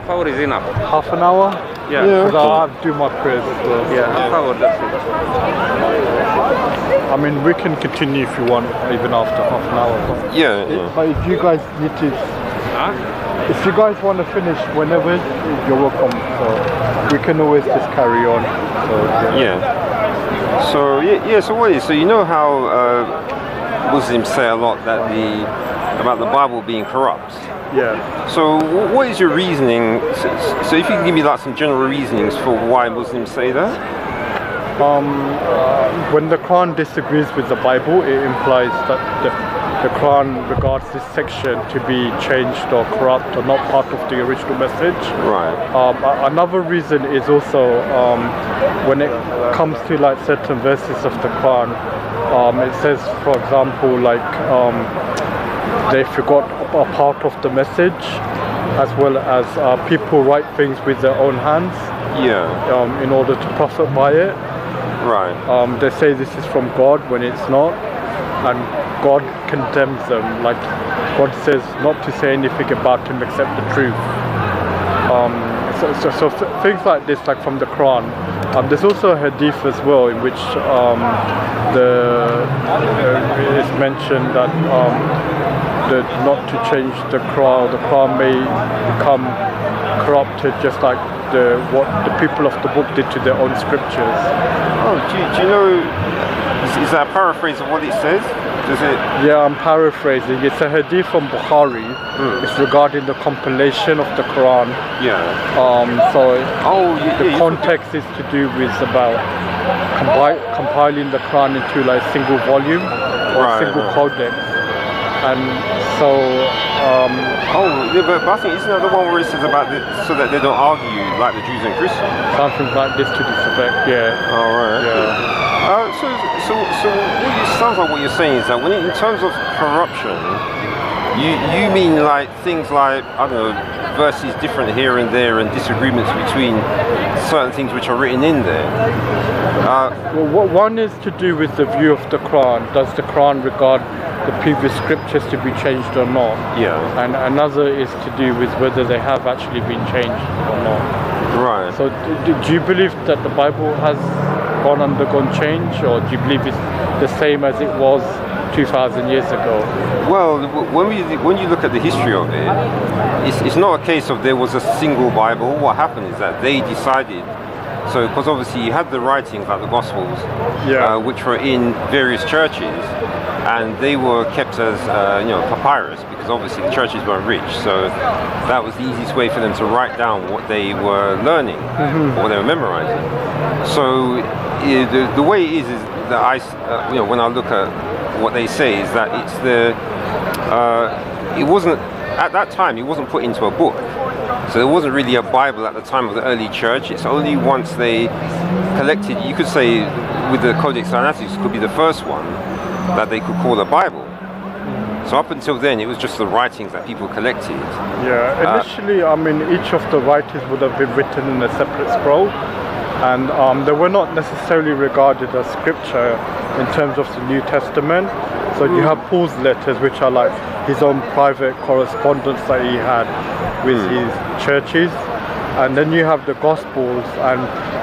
half hour is enough. Half an hour? Yeah. Because I'll have to do my prayers as well. Yeah, half hour, that's it. I mean, we can continue if you want, even after half an hour. But But if you guys need to... If you guys want to finish whenever, you're welcome. So we can always just carry on. So So you know how Muslims say a lot that about the Bible being corrupt. Yeah. So what is your reasoning? So if you can give me like some general reasonings for why Muslims say that. When the Quran disagrees with the Bible, it implies that the Quran regards this section to be changed or corrupt or not part of the original message. Right. Another reason is also when it comes to like certain verses of the Quran, it says, for example, like they forgot a part of the message, as well as people write things with their own hands. Yeah. In order to profit by it. Right. They say this is from God when it's not, and God condemns them. Like God says not to say anything about him except the truth. So things like this, like from the Quran. There's also a hadith as well in which it's mentioned that not to change the Quran. The Quran may become corrupted, just like what the people of the book did to their own scriptures. Oh, do you know? Is that a paraphrase of what it says? Does it? Yeah, I'm paraphrasing. It's a hadith from Bukhari. It's regarding the compilation of the Quran. Yeah. The context is to do with about compiling the Quran into like a single volume or a single codex. And so, but I think isn't that the one where it says about so that they don't argue like the Jews and Christians? Something like this to this effect, yeah. All right. Yeah. So what it sounds like what you're saying is that in terms of corruption, you mean like things like, I don't know, verses different here and there and disagreements between certain things which are written in there. Well, one is to do with the view of the Quran. Does the Quran regard the previous scriptures to be changed or not? Yeah. And another is to do with whether they have actually been changed or not. Right. So do you believe that the Bible has undergone change, or do you believe it's the same as it was 2,000 years ago? Well, when you look at the history of it, it's not a case of there was a single Bible. What happened is that they decided. So, because obviously you had the writings like the Gospels, which were in various churches, and they were kept as papyrus, because obviously the churches weren't rich. So that was the easiest way for them to write down what they were learning or they were memorizing. So the way it is that when I look at what they say is that it's it wasn't at that time. It wasn't put into a book. So there wasn't really a Bible at the time of the early church. It's only once they collected, you could say with the Codex Sinaiticus could be the first one that they could call a Bible. So up until then it was just the writings that people collected. Yeah, initially I mean each of the writings would have been written in a separate scroll, and they were not necessarily regarded as scripture in terms of the New Testament. So you have Paul's letters, which are like his own private correspondence that he had with his churches, and then you have the Gospels, and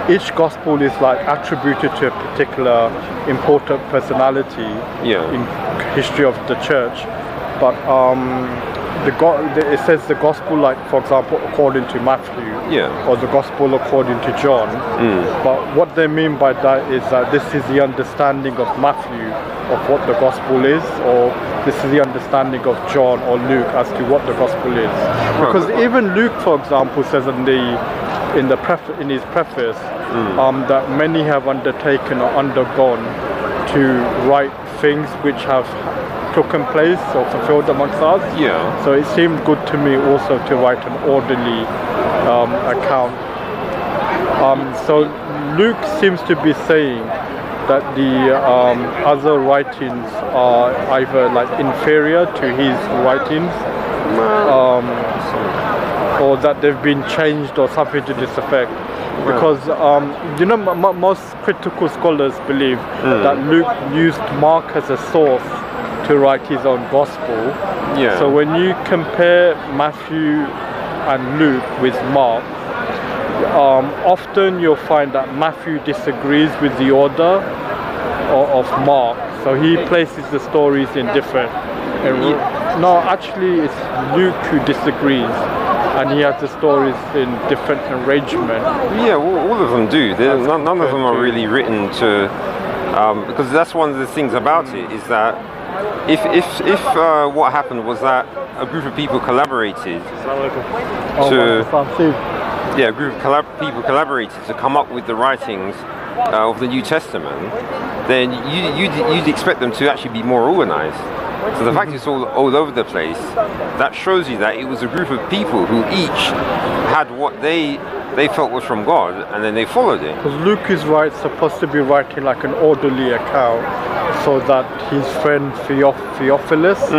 each Gospel is like attributed to a particular important personality in history of the church. But it says the Gospel, like for example, according to Matthew, or the Gospel according to John. But what they mean by that is that this is the understanding of Matthew of what the Gospel is, or this is the understanding of John or Luke as to what the Gospel is. Because even Luke, for example, says in his preface that many have undertaken or undergone to write things which have taken place or fulfilled amongst us. So it seemed good to me also to write an orderly account. So Luke seems to be saying that the other writings are either like inferior to his writings, or that they've been changed or something to this effect. Because most critical scholars believe that Luke used Mark as a source to write his own gospel. So when you compare Matthew and Luke with Mark, often you'll find that Matthew disagrees with the order of Mark, so he places the stories in different. No, actually, it's Luke who disagrees, and he has the stories in different arrangement. Yeah, all of them do. None of them are really written to, because that's one of the things about it is that if what happened was that a group of people collaborated a group of people collaborated to come up with the writings of the New Testament, then you'd expect them to actually be more organized. So the fact it's all over the place, that shows you that it was a group of people who each had what they felt was from God, and then they followed it. Because Luke is supposed to be writing like an orderly account, so that his friend Theophilus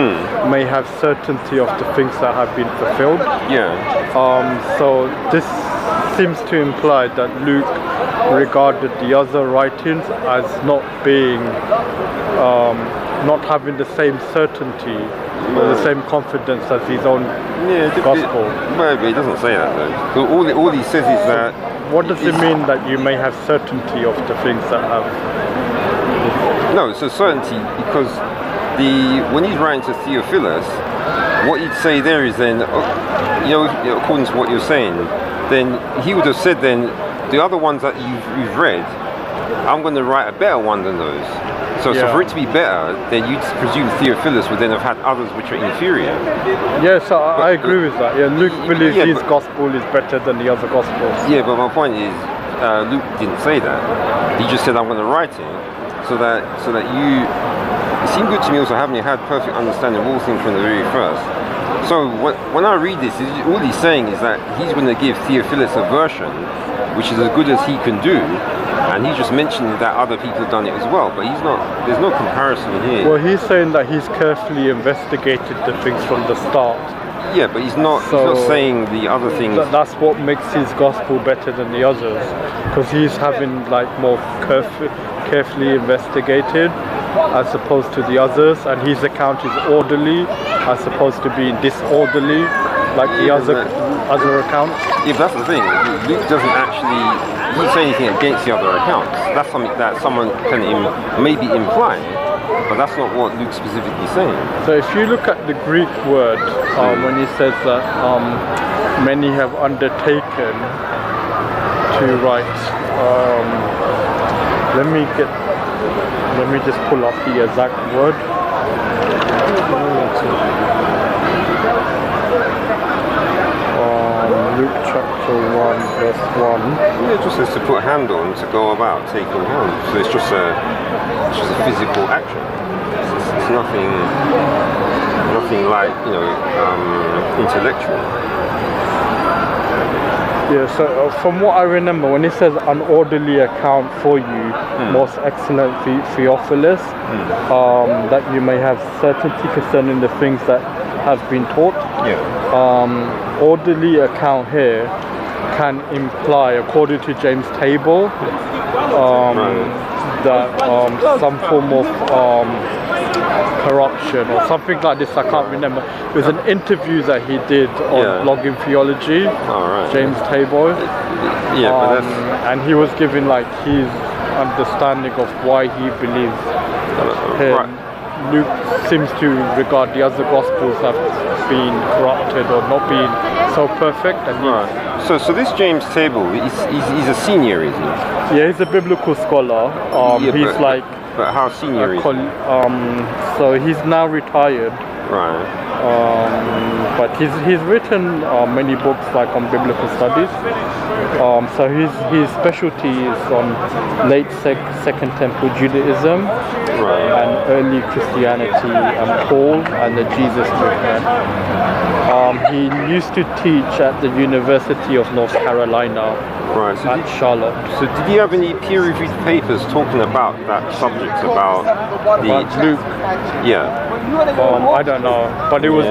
may have certainty of the things that have been fulfilled. Yeah. So this seems to imply that Luke regarded the other writings as not being, not having the same certainty or the same confidence as his own gospel. But he doesn't say that though. So all he says is that. What does it mean that you may have certainty of the things that have? No, so certainty, because when he's writing to Theophilus, what he'd say there is then, according to what you're saying, then he would have said then, the other ones that you've read, I'm going to write a better one than those. So for it to be better, then you'd presume Theophilus would then have had others which are inferior. Yes, I agree with that. Yeah, Luke believes his gospel is better than the other gospels. Yeah, but my point is, Luke didn't say that. He just said, I'm going to write it so that you. It seemed good to me also having had perfect understanding of all things from the very first. So when I read this, all he's saying is that he's going to give Theophilus a version which is as good as he can do, and he's just mentioning that other people have done it as well, but he's not. There's no comparison here. Well, he's saying that he's carefully investigated the things from the start. Yeah, but he's not saying the other things. That's what makes his gospel better than the others, because he's having like more carefully investigated as opposed to the others, and his account is orderly as opposed to being disorderly like the other accounts. Yeah, that's the thing. Luke doesn't say anything against the other accounts. That's something that someone can maybe imply, but that's not what Luke's specifically saying. So if you look at the Greek word, when he says that many have undertaken to write, let me just pull up the exact word. Luke chapter 1 verse 1. Yeah, it just says to put a hand on, to go about taking hand. So it's just a physical action. It's nothing like, intellectual. Yeah, so from what I remember, when it says an orderly account for you, most excellent Theophilus, that you may have certainty concerning the things that have been taught. Orderly account here can imply, according to James' table, that some form of corruption or something like this. I can't remember. It was an interview that he did on Blogging Theology, James Table, and he was giving like his understanding of why he believes him. Luke seems to regard the other gospels have been corrupted or not being so perfect. And so this James Table, he's a senior, isn't he? Yeah, he's a biblical scholar. But how senior is he? So he's now retired. Right. But he's written many books like on biblical studies. So his specialty is on late Second Temple Judaism and early Christianity and Paul and the Jesus movement. He used to teach at the University of North Carolina at Charlotte. So did he have any peer-reviewed papers talking about that subject, about Luke? Yeah. I don't know, but it was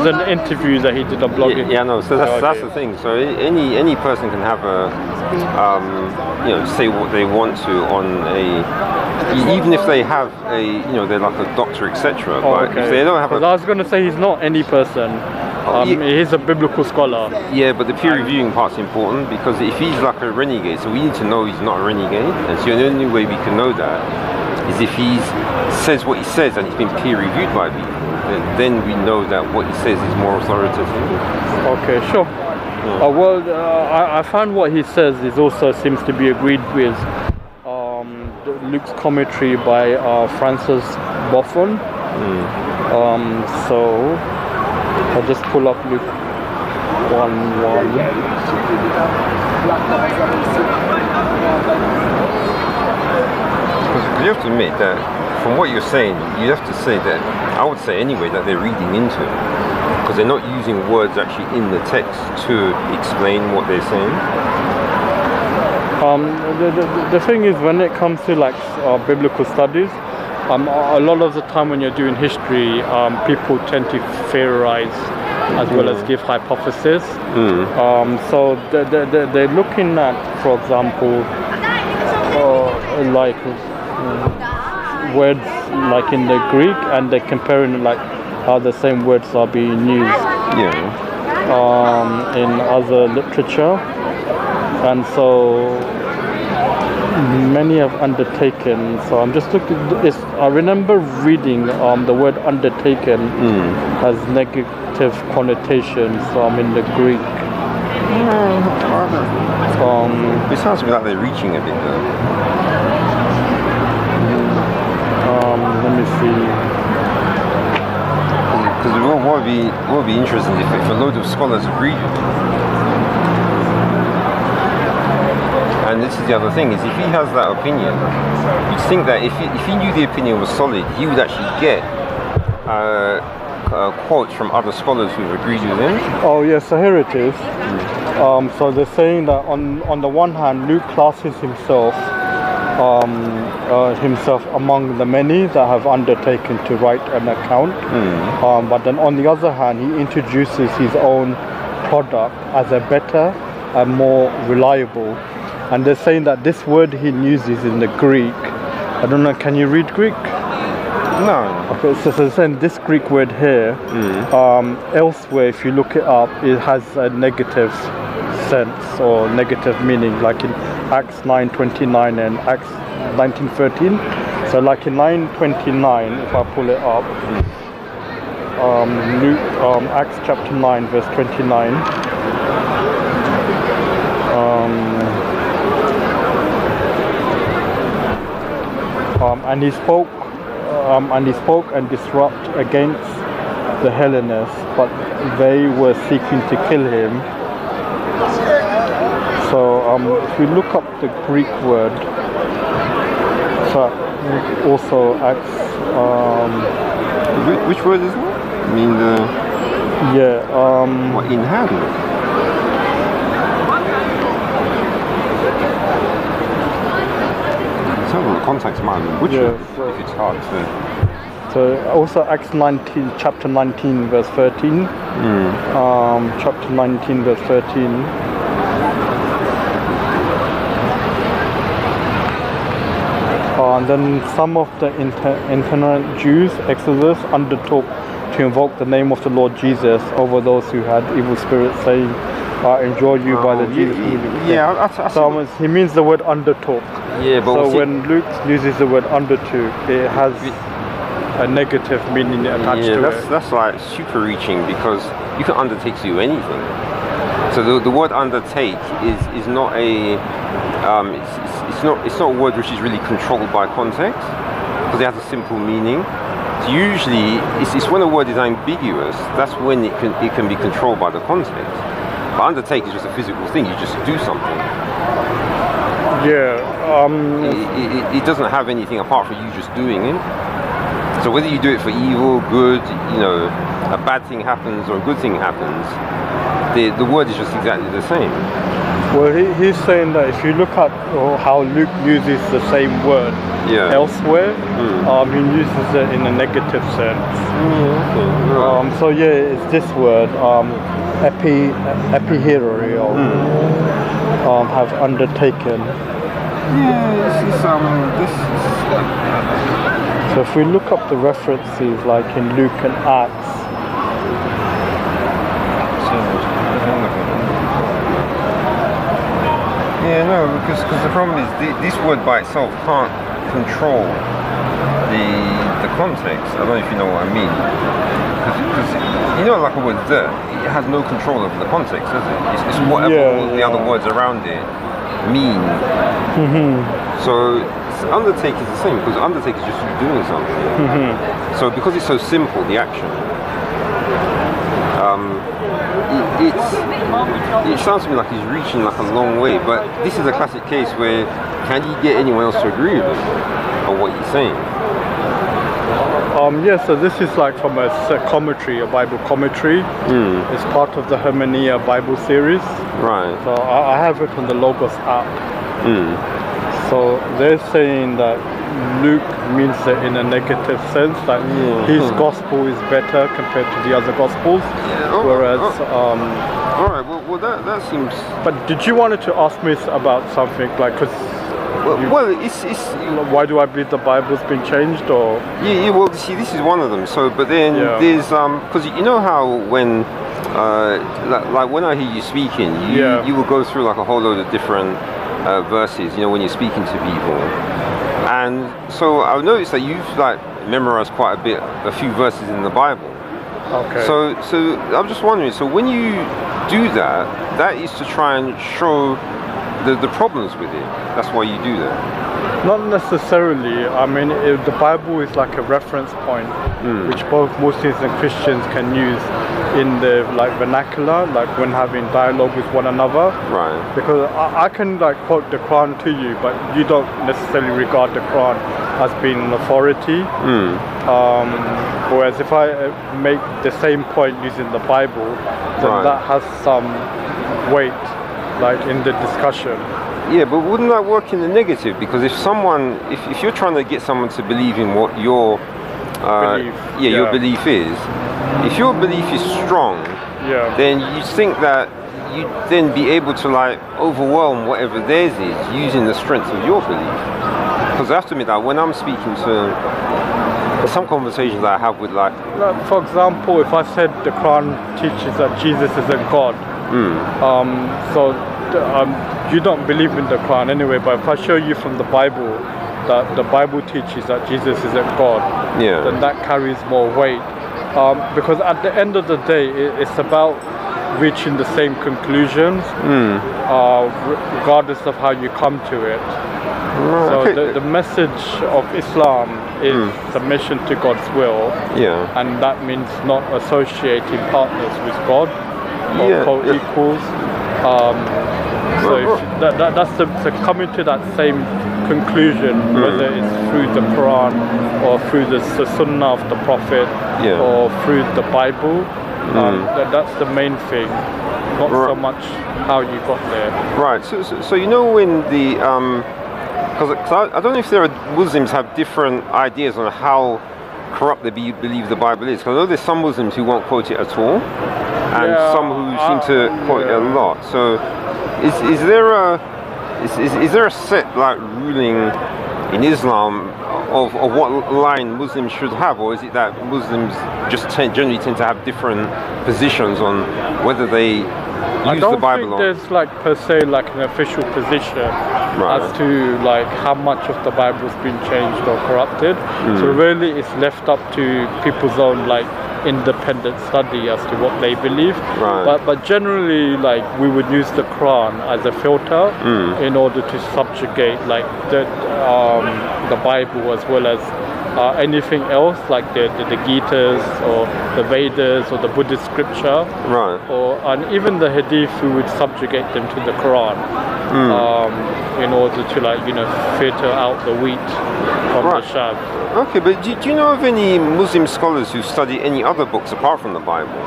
an interview that he did on blogging. So that's the thing. So any person can have say what they want to on even if they have they're like a doctor, etc. But if they don't have I was going to say he's not any person. He's a biblical scholar. Yeah, but the peer reviewing part's important, because if he's like a renegade, so we need to know he's not a renegade, and so the only way we can know that is if he says what he says and he's been peer reviewed by people. Then we know that what he says is more authoritative. Okay, sure. I found what he says is also seems to be agreed with Luke's commentary by Francis Buffon. So I'll just pull up Luke 1:1. You have to admit that from what you're saying, you have to say that, I would say anyway, that they're reading into it, because they're not using words actually in the text to explain what they're saying. The thing is, when it comes to like biblical studies, a lot of the time when you're doing history, people tend to theorize as well as give hypotheses. So they're looking at, for example, like words like in the Greek, and they're comparing like how the same words are being used in other literature, and so many have undertaken. So I'm just looking. I remember reading the word undertaken has negative connotations in the Greek. It sounds to me like they're reaching a bit though. Let me see. Because what would be interesting if a load of scholars agreed with him. And this is the other thing, is if he has that opinion, you'd think that if he knew the opinion was solid, he would actually get quotes from other scholars who've agreed with him. Oh yes, so here it is. So they're saying that on the one hand, Luke classes himself among the many that have undertaken to write an account, but then on the other hand, he introduces his own product as a better and more reliable. And they're saying that this word he uses in the Greek, I don't know, can you read Greek? No. Okay, so they're saying this Greek word here, elsewhere if you look it up, it has a negative sense or negative meaning, like in Acts 9:29 and Acts 19:13. So like in 9:29, if I pull it up, Acts chapter 9 verse 29. And he spoke and disrupt against the Hellenists, but they were seeking to kill him. So if we look up the Greek word, so also Acts. Which word is that? I mean the. Yeah. What, in hand? The context might have been butchered if it's hard to. So also Acts 19, chapter 19, verse 13. Chapter 19, verse 13. And then some of the itinerant Jews, Exodus, undertook to invoke the name of the Lord Jesus over those who had evil spirits, saying, I enjoy you by the Jesus. So he means the word undertook. Yeah, but so when Luke uses the word undertook, it has a negative meaning attached to it. That's like super reaching, because you can undertake to do anything. So the word undertake is not a it's not a word which is really controlled by context, because it has a simple meaning. So usually it's when a word is ambiguous, that's when it can be controlled by the context. But undertake is just a physical thing, you just do something. Yeah. It doesn't have anything apart from you just doing it. So whether you do it for evil, good, a bad thing happens or a good thing happens, the word is just exactly the same. Well, he's saying that if you look at how Luke uses the same word elsewhere, he uses it in a negative sense. So it's this word, Epicheireo, have undertaken. So if we look up the references, like in Luke and Acts, because the problem is this word by itself can't control the context. I don't know if you know what I mean. Because you know, like a word "the," it has no control over the context, does it? It's whatever all the other words around it mean. So undertake is the same, because undertake is just doing something. So because it's so simple, the action, it sounds to me like he's reaching like a long way. But this is a classic case where can you get anyone else to agree with him on what he's saying? So this is like from a commentary, a Bible commentary. It's part of the Hermenia Bible series. Right. So I have it on the Logos app. So they're saying that Luke means it in a negative sense, that his gospel is better compared to the other gospels, whereas alright, well that seems... But did you wanted to ask me about something, like, because it's why do I believe the Bible's been changed, or... Yeah, well, see, this is one of them. So, but then there's, because you know how when, like when I hear you speaking, you will go through like a whole load of different verses, you know, when you're speaking to people. And so I've noticed that you've like memorized quite a few verses in the Bible. Okay. So I'm just wondering, so when you do that, that is to try and show the problems with it. That's why you do that. Not necessarily. I mean, the Bible is like a reference point, which both Muslims and Christians can use in the like vernacular, like when having dialogue with one another. Right. Because I can like quote the Quran to you, but you don't necessarily regard the Quran as being an authority. Whereas if I make the same point using the Bible, then that has some weight, like in the discussion. Yeah, but wouldn't that work in the negative? Because if you're trying to get someone to believe in what your your belief is, if your belief is strong, then you think that you'd then be able to like overwhelm whatever theirs is using the strength of your belief. Because I have to admit that when I'm speaking to some conversations that I have with like, for example, if I said the Quran teaches that Jesus isn't God, you don't believe in the Quran anyway, but if I show you from the Bible that the Bible teaches that Jesus isn't God, then that carries more weight. Because at the end of the day, it's about reaching the same conclusions, regardless of how you come to it. So the message of Islam is submission to God's will, and that means not associating partners with God or co-equals. So that's coming to that same conclusion, whether it's through the Quran or through the Sunnah of the Prophet or through the Bible. That's the main thing, not so much how you got there. Right. So you know when the because I don't know if there are Muslims have different ideas on how corrupt they believe the Bible is. Because I know there's some Muslims who won't quote it at all, and some who seem to quote it a lot. So is there a set like ruling in Islam of what line Muslims should have, or is it that Muslims just generally tend to have different positions on whether they use the Bible? I don't think there's like per se like an official position as to like how much of the Bible's been changed or corrupted. So really it's left up to people's own like independent study as to what they believe. But generally, like, we would use the Quran as a filter in order to subjugate like the Bible as well as anything else, like the Gitas or the Vedas or the Buddhist scripture, and even the Hadith, we would subjugate them to the Quran in order to filter out the wheat from the chaff. Okay, but do you know of any Muslim scholars who study any other books apart from the Bible?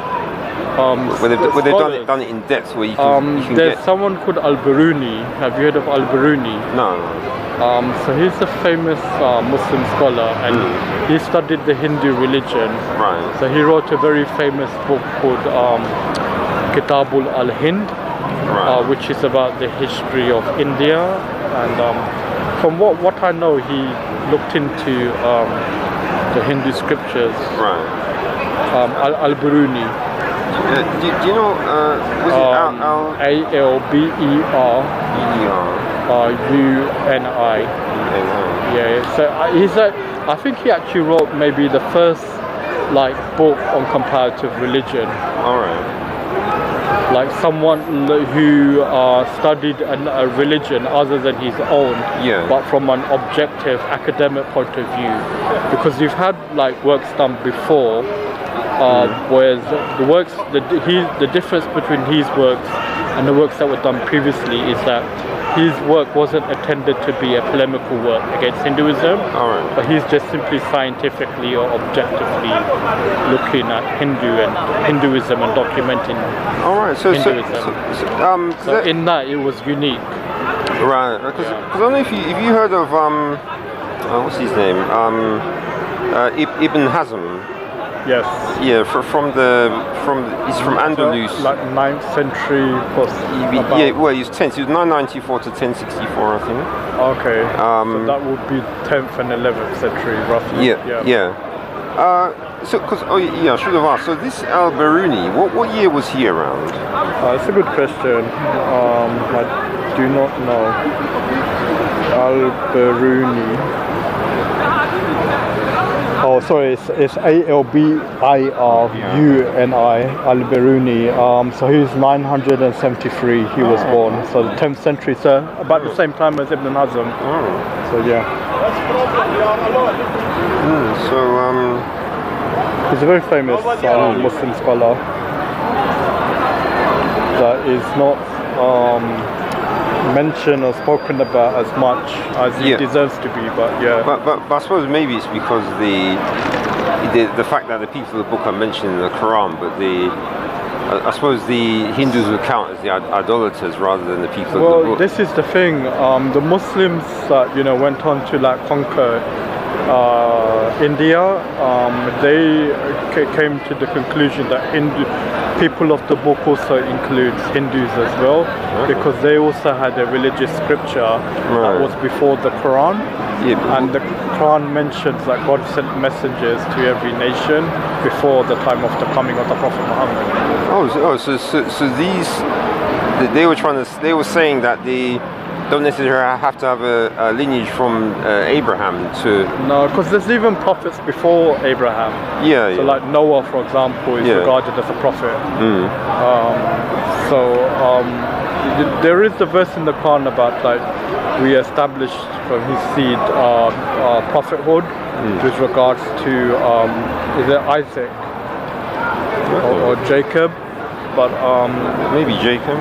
Where they've done it in depth, where you can there's someone called Al-Biruni. Have you heard of Al-Biruni? No. So he's a famous Muslim scholar, and he studied the Hindu religion. So he wrote a very famous book called Kitab al-Hind, which is about the history of India. And from what I know, he looked into the Hindu scriptures. Al-Biruni. Do you know, was it Alber? UNI. Yeah, so I think he actually wrote maybe the first like book on comparative religion. All right. Like someone who studied a religion other than his own, but from an objective academic point of view, because you've had like works done before, whereas the difference between his works and the works that were done previously is that his work wasn't intended to be a polemical work against Hinduism, but he's just simply scientifically or objectively looking at Hinduism and documenting Hinduism. So in that, it was unique. Right, because I don't know if you heard of what's his name? Ibn Hazm. Yes. Yeah, he's from Andalus. So, like 9th century plus. Yeah, well, he's 10th. He was 994 to 1064, I think. Okay. So that would be 10th and 11th century, roughly. Yeah. So, I should have asked. So, this Biruni, what year was he around? It's a good question. I do not know. Biruni. Oh, sorry, it's Albiruni, Al-Biruni. So he was 973, he was born. So the 10th century, so about the same time as Ibn Hazm. So yeah. He's a very famous Muslim scholar that is not mentioned or spoken about as much as he deserves to be, but I suppose maybe it's because the fact that the people of the book are mentioned in the Quran, but I suppose the Hindus would count as the idolaters rather than the people of the book. Well, this is the thing. The Muslims that went on to like conquer India, they came to the conclusion that people of the book also includes Hindus as well, because they also had a religious scripture that was before the Quran, and the Quran mentions that God sent messengers to every nation before the time of the coming of the Prophet Muhammad. So these they were saying that they don't necessarily have to have a lineage from Abraham to... No, because there's even prophets before Abraham. So like Noah, for example, is regarded as a prophet. There is the verse in the Quran about like we established from his seed prophethood with regards to is it Isaac or Jacob? But maybe Jacob.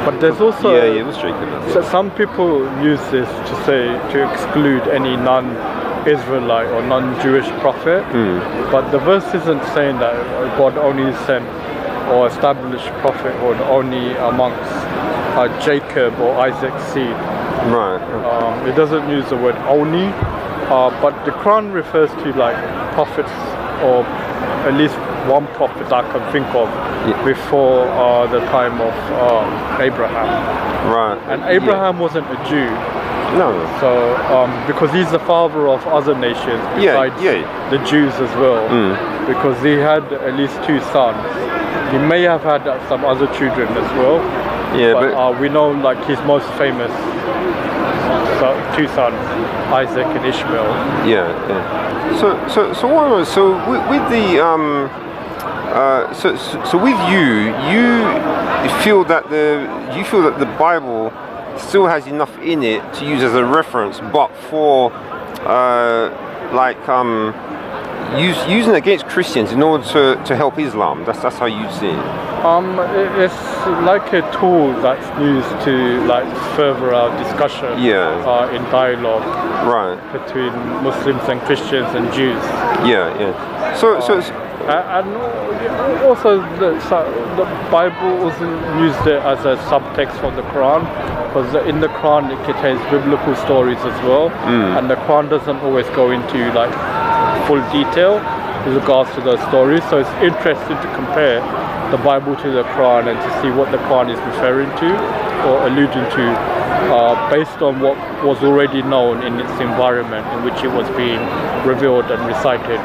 But there's also it was Jacob. So some people use this to exclude any non-Israelite or non-Jewish prophet. But the verse isn't saying that God only sent or established prophethood only amongst Jacob or Isaac's seed. Right. It doesn't use the word only, but the Quran refers to like prophets, or at least one prophet I can think of before the time of Abraham. Right. And Abraham wasn't a Jew. No. So because he's the father of other nations besides the Jews as well, because he had at least 2 sons. He may have had some other children as well. But we know like his most famous 2 sons, Isaac and Ishmael. So with the so with you feel that the Bible still has enough in it to use as a reference, but for using against Christians in order to help Islam. That's how you see it. It's like a tool that's used to like further our discussion in dialogue between Muslims and Christians and Jews. And also the Bible wasn't used as a subtext for the Quran, because in the Quran it contains biblical stories as well, and the Quran doesn't always go into like full detail with regards to those stories. So it's interesting to compare the Bible to the Quran and to see what the Quran is referring to or alluding to based on what was already known in its environment in which it was being revealed and recited.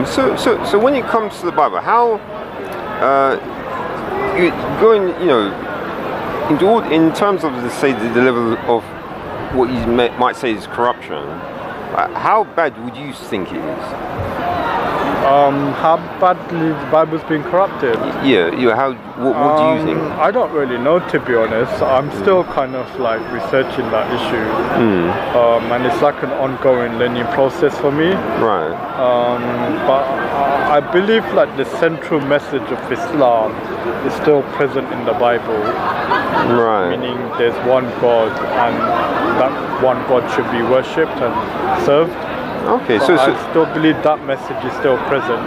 So when it comes to the Bible, how in terms of the level of what you might say is corruption, how bad would you think it is? How badly the Bible's been corrupted? Yeah, what do you think? I don't really know, to be honest. I'm still kind of like researching that issue, and it's like an ongoing learning process for me. Right. But I believe like the central message of Islam is still present in the Bible. Right. Meaning there's one God, and that one God should be worshipped and served. Okay, so I still believe that message is still present,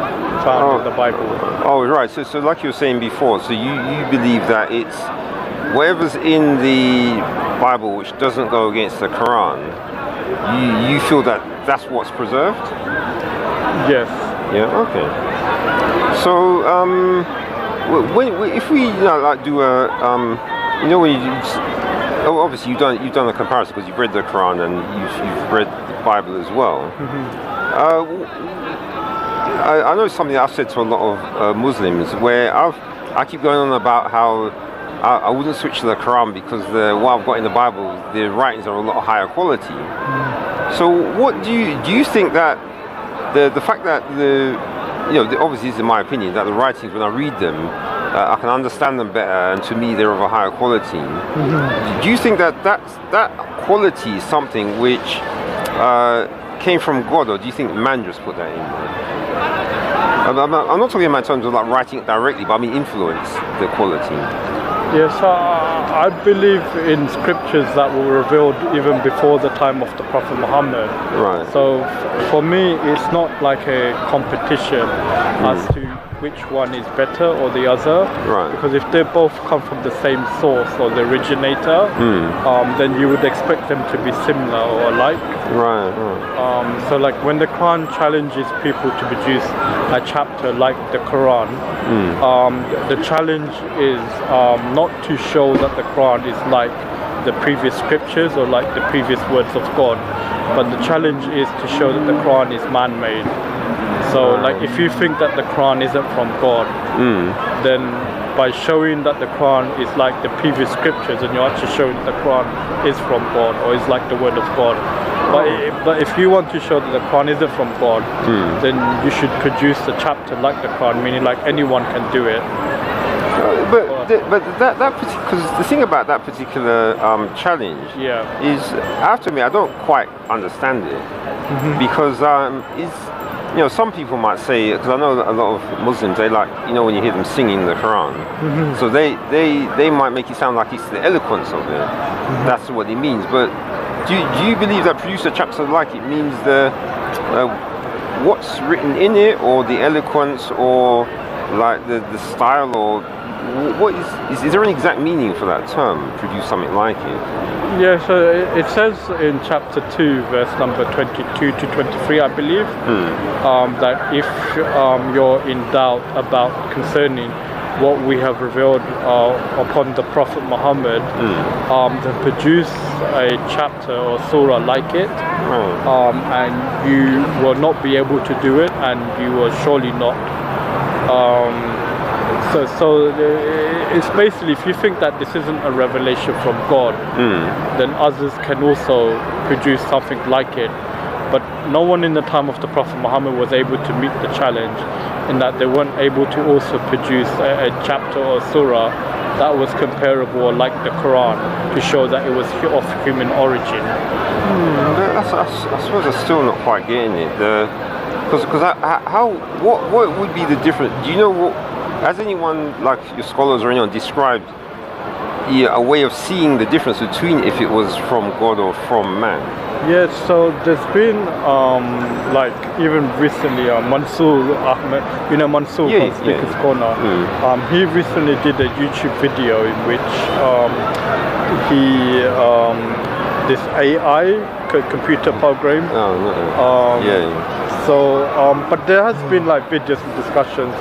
found in the Bible. Oh, right. So like you were saying before, so you believe that it's whatever's in the Bible which doesn't go against the Quran, you feel that that's what's preserved? Yes. Yeah. Okay. So if we like do a when you obviously you've done a comparison because you've read the Quran and you've read the Bible as well. I know something I've said to a lot of Muslims where I keep going on about how I wouldn't switch to the Quran because what I've got in the Bible, the writings are a lot higher quality. So what do you think that the fact that obviously this is my opinion, that the writings, when I read them, I can understand them better, and to me they're of a higher quality. Do you think that quality is something which came from God, or do you think man just put that in there? I'm not talking about in terms of like writing it directly, but I mean influence the quality. Yes, I believe in scriptures that were revealed even before the time of the Prophet Muhammad. Right. So for me, it's not like a competition as to which one is better or the other. Right. Because if they both come from the same source or the originator, then you would expect them to be similar or alike. Right. So like when the Quran challenges people to produce a chapter like the Quran, the challenge is not to show that the Quran is like the previous scriptures or like the previous words of God, but the challenge is to show that the Quran is man-made. So like if you think that the Quran isn't from God, then by showing that the Quran is like the previous scriptures, and you're actually showing that the Quran is from God or is like the word of God. But if you want to show that the Quran isn't from God, then you should produce a chapter like the Quran, meaning like anyone can do it. But that because the thing about that particular challenge is, I have to admit, I don't quite understand it because some people might say, because I know that a lot of Muslims, they like, when you hear them singing the Quran, so they might make it sound like it's the eloquence of it. That's what it means. But do you believe that produce a chapter like it means the what's written in it, or the eloquence, or like the style, or what is there an exact meaning for that term, produce something like it? Yeah, so it says in chapter 2, verse number 22 to 23, I believe, that if you're in doubt about concerning what we have revealed upon the Prophet Muhammad, then produce a chapter or surah like it, and you will not be able to do it, and you will surely not. So it's basically, if you think that this isn't a revelation from God, then others can also produce something like it. But no one in the time of the Prophet Muhammad was able to meet the challenge, in that they weren't able to also produce a chapter or surah that was comparable or like the Quran, to show that it was of human origin. I suppose I'm still not quite getting it. Because what would be the difference? Do you know what? Has anyone, like your scholars or anyone, described a way of seeing the difference between if it was from God or from man? Yes, so there's been like even recently Mansoor Ahmed, Mansoor from Speaker's Corner. He recently did a YouTube video in which he this AI computer program. So, but there has been like videos and discussions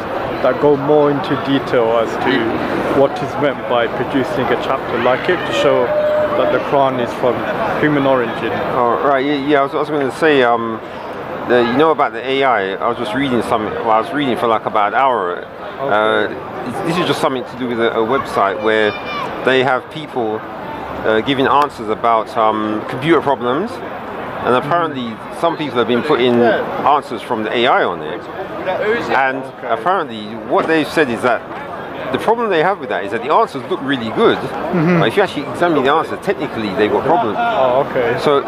that go more into detail as to what is meant by producing a chapter like it, to show that the Quran is from human origin. Oh, right. Yeah. I was going to say, about the AI. I was just reading something. Well, I was reading for like about an hour. Okay. This is just something to do with a website where they have people giving answers about computer problems, and apparently some people have been putting answers from the AI on it, and apparently what they've said is that the problem they have with that is that the answers look really good, but if you actually examine the answers, technically they've got problems. Oh, okay. So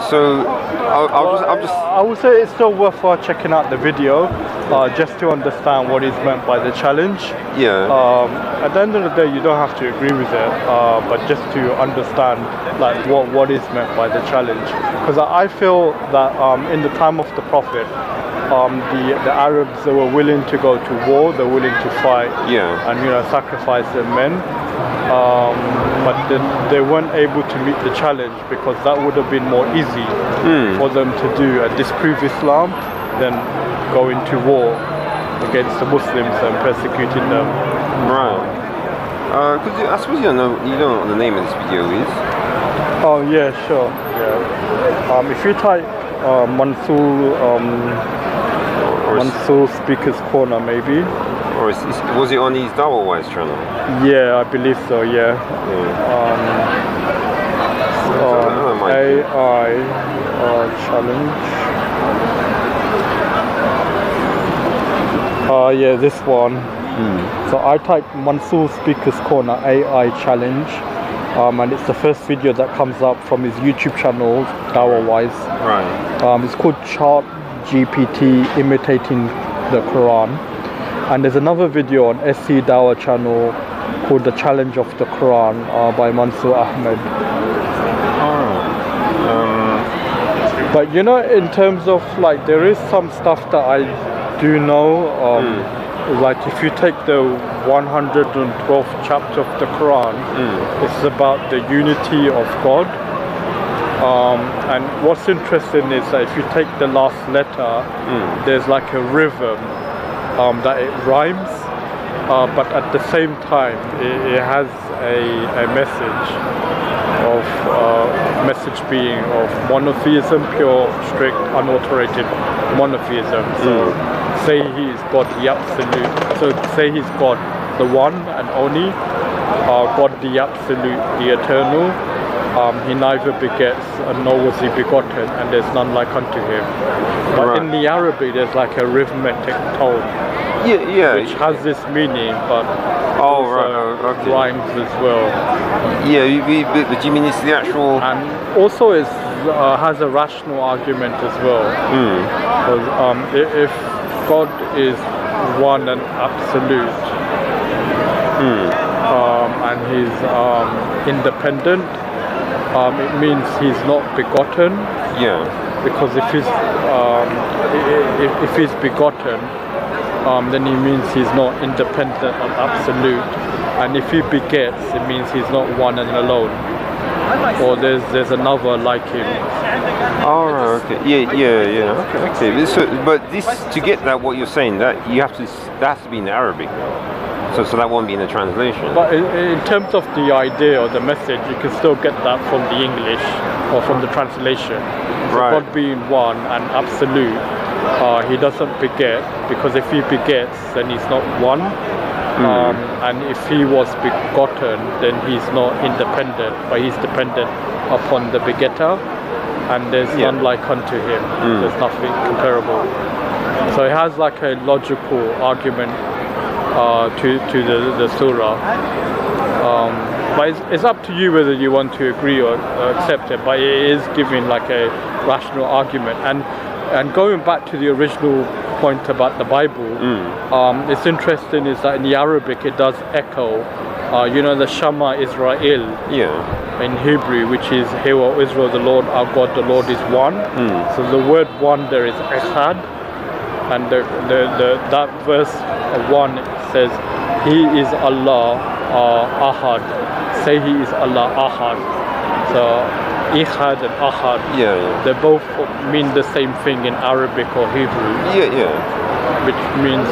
I'll just. I would say it's still worthwhile checking out the video, just to understand what is meant by the challenge. Yeah. At the end of the day, you don't have to agree with it, but just to understand like what is meant by the challenge. Because I feel that in the time of the Prophet, the Arabs, they were willing to go to war, they're willing to fight, and sacrifice their men, but they weren't able to meet the challenge because that would have been more easy for them to do and disprove Islam than go into war against the Muslims and persecuting them. Right. I suppose you don't know what the name of this video is. Oh yeah, sure. Yeah. If you type Mansour Speaker's Corner, maybe. Or was it on his Dawah channel? Yeah, I believe so. Yeah. AI challenge. Yeah, this one. So I typed Mansour Speaker's Corner AI challenge, and it's the first video that comes up from his YouTube channel, Dawah-wise. Right. It's called Chart GPT Imitating the Quran, and there's another video on SC Dawah channel called The Challenge of the Quran by Mansour Ahmed. But in terms of like, there is some stuff that I do know, like if you take the 112th chapter of the Quran, it's about the unity of God. And what's interesting is that if you take the last letter, there's like a rhythm that it rhymes, but at the same time it has a message being of monotheism, pure, strict, unalterated monotheism. So say he is God the absolute, so say he's God the one and only, God the absolute, the eternal. He neither begets nor was he begotten, and there's none like unto him. But in the Arabic, there's like a rhythmic tone, which has this meaning, but rhymes as well. Yeah, but you mean it's the actual? And also it has a rational argument as well. Because if God is one and absolute, and he's independent, it means he's not begotten. Because if he's begotten, then he means he's not independent and absolute. And if he begets, it means he's not one and alone. Or there's another like him. Okay. Okay. But this, to get that, what you're saying, that has to be in the Arabic. So that won't be in the translation. But in terms of the idea or the message, you can still get that from the English or from the translation. So God being one and absolute, he doesn't beget, because if he begets, then he's not one. And if he was begotten, then he's not independent, but he's dependent upon the begetter, and there's none like unto him. There's nothing comparable. So it has like a logical argument to the surah, but it's up to you whether you want to agree or accept it. But it is giving like a rational argument, and going back to the original point about the Bible, it's interesting is that in the Arabic it does echo, the Shema Israel in Hebrew, which is Hear, O Israel, the Lord our God, the Lord is one. So the word one there is echad, and that verse 1 says, He is Allah Ahad. Say He is Allah Ahad. So Ihad and Ahad, they both mean the same thing in Arabic or Hebrew. Which means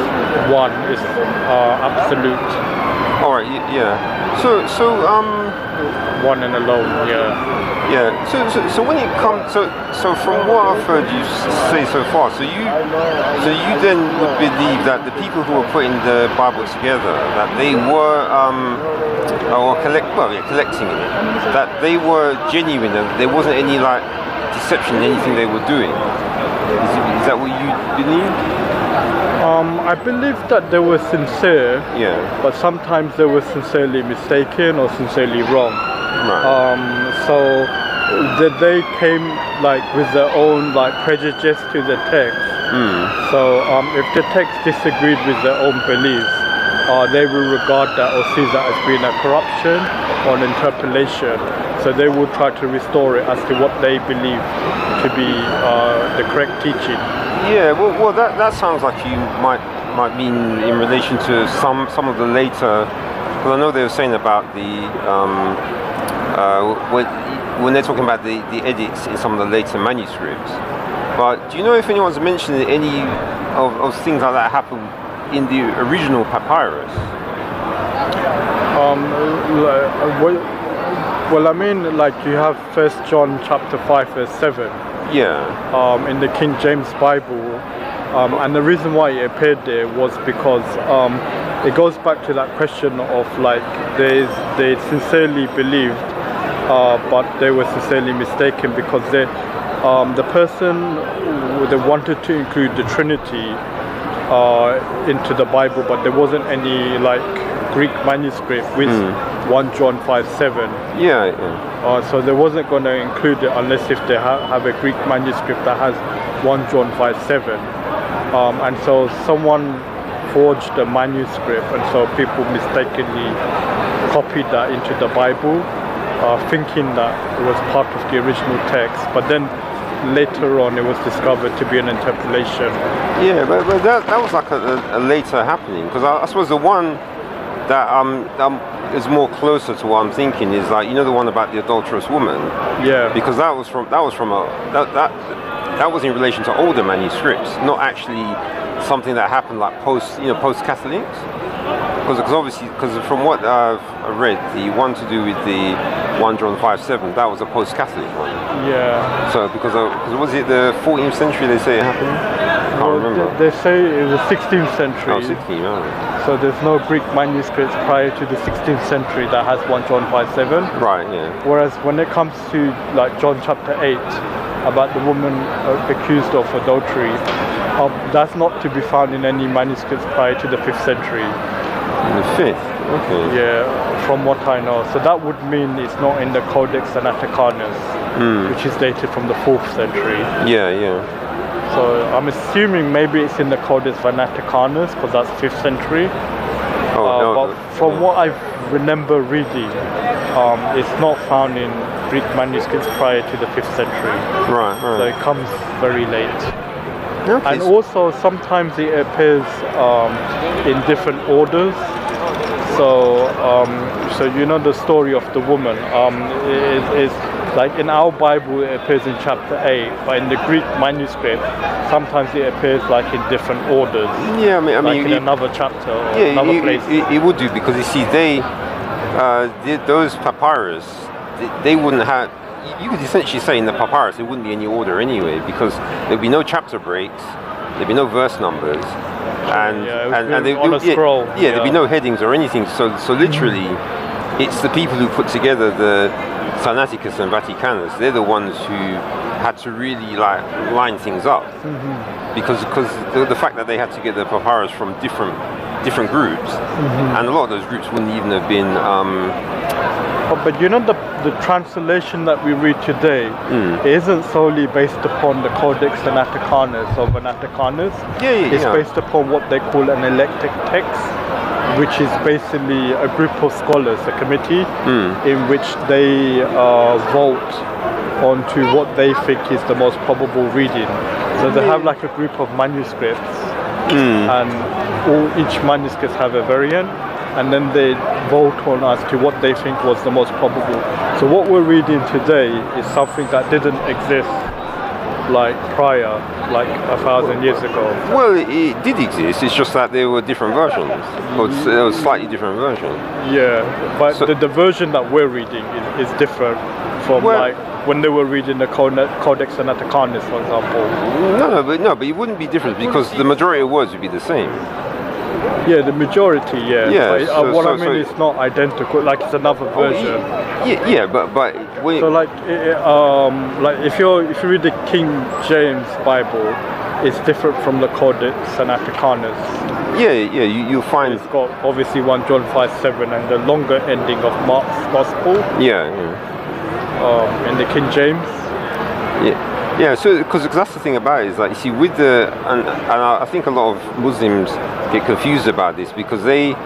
one is absolute. Alright, So one and alone. Yeah. Yeah. So when it comes, so from what I've heard you say so far, so you then would believe that the people who were putting the Bible together, that they were collecting it, that they were genuine and there wasn't any like deception in anything they were doing. Is that what you believe? I believe that they were sincere, but sometimes they were sincerely mistaken or sincerely wrong. Right. So they came like with their own like prejudice to the text. So if the text disagreed with their own beliefs, they will regard that or see that as being a corruption or an interpolation. So they will try to restore it as to what they believe to be the correct teaching. Yeah, well that sounds like you might mean in relation to some of the later. Because I know they were saying about the when they're talking about the edits in some of the later manuscripts. But do you know if anyone's mentioned any of things like that happened in the original papyrus? Well, I mean, like you have 1 John chapter 5 verse 7. Yeah. In the King James Bible, and the reason why it appeared there was because it goes back to that question of like they sincerely believed, but they were sincerely mistaken because the person they wanted to include the Trinity into the Bible, but there wasn't any like Greek manuscript with 1 John 5:7. Yeah. So they wasn't going to include it unless if they have a Greek manuscript that has 1 John 5:7. And so someone forged a manuscript, and so people mistakenly copied that into the Bible, thinking that it was part of the original text. But then later on it was discovered to be an interpolation. Yeah, but that was like a later happening, because I suppose the one that is more closer to what I'm thinking is like, you know, the one about the adulterous woman. Yeah. Because that was in relation to older manuscripts, not actually something that happened like post Catholics. Because from what I've read, the one to do with the 1 John 5:7, that was a post-Catholic one. Yeah. So because was it the 14th century they say it happened? I can't remember. They say it was 16th century. Oh, 16, right. So there's no Greek manuscripts prior to the 16th century that has 1 John 5:7. Right, yeah. Whereas when it comes to like John chapter 8, about the woman accused of adultery, that's not to be found in any manuscripts prior to the 5th century. In the 5th? Okay. Yeah, from what I know. So that would mean it's not in the Codex Sinaiticus, which is dated from the 4th century. Yeah. So I'm assuming maybe it's in the Codex Sinaiticus because that's 5th century. But from what I remember reading, it's not found in Greek manuscripts prior to the 5th century. Right. So it comes very late. Okay. And also sometimes it appears in different orders. So you know the story of the woman is like in our Bible it appears in chapter 8, but in the Greek manuscript sometimes it appears like in different orders. Yeah, I mean in another chapter or another place. It would do, because you see those papyrus, they wouldn't have. You could essentially say in the papyrus there wouldn't be any order anyway, because there'd be no chapter breaks, there'd be no verse numbers, and there'd be no headings or anything. So literally, it's the people who put together the Sinaiticus and Vaticanus. They're the ones who had to really like line things up, because the fact that they had to get the papyrus from different groups, and a lot of those groups wouldn't even have been. But you know the translation that we read today isn't solely based upon the Codex Sinaiticus or Vaticanus. It's based upon what they call an eclectic text, which is basically a group of scholars, a committee, in which they vote onto what they think is the most probable reading. So they have like a group of manuscripts, and each manuscript have a variant, and then they vote on as to what they think was the most probable. So what we're reading today is something that didn't exist like prior, like 1,000 years ago? Well, it did exist. It's just that there were different versions, or there was slightly different version. Yeah, but so, the version that we're reading is different from like when they were reading the Codex Sinaiticus, for example. No, but it wouldn't be different because the majority of words would be the same. Yeah, the majority, yeah. Yeah. But, what I mean is not identical. Like it's another version. Yeah, but so like if you read the King James Bible, it's different from the Codex Sinaiticus. Yeah, you'll find it's got obviously 1 John 5:7 and the longer ending of Mark's Gospel. Yeah. In the King James. Yeah, so because that's the thing about it is like you see with and I think a lot of Muslims get confused about this because they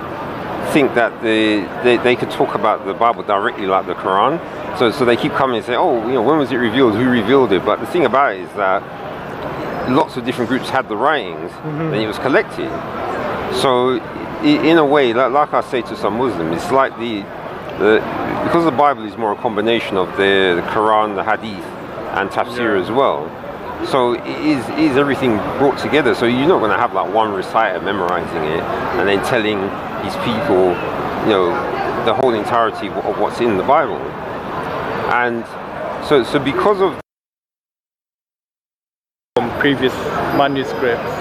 think that they could talk about the Bible directly like the Quran. So they keep coming and say, oh, when was it revealed? Who revealed it? But the thing about it is that lots of different groups had the writings, then it was collected. So in a way, like I say to some Muslims, it's like because the Bible is more a combination of the Quran, the Hadith, and tafsir as well. So it is everything brought together. So you're not going to have like one reciter memorizing it and then telling these people, the whole entirety of what's in the Bible. And so because of previous manuscripts,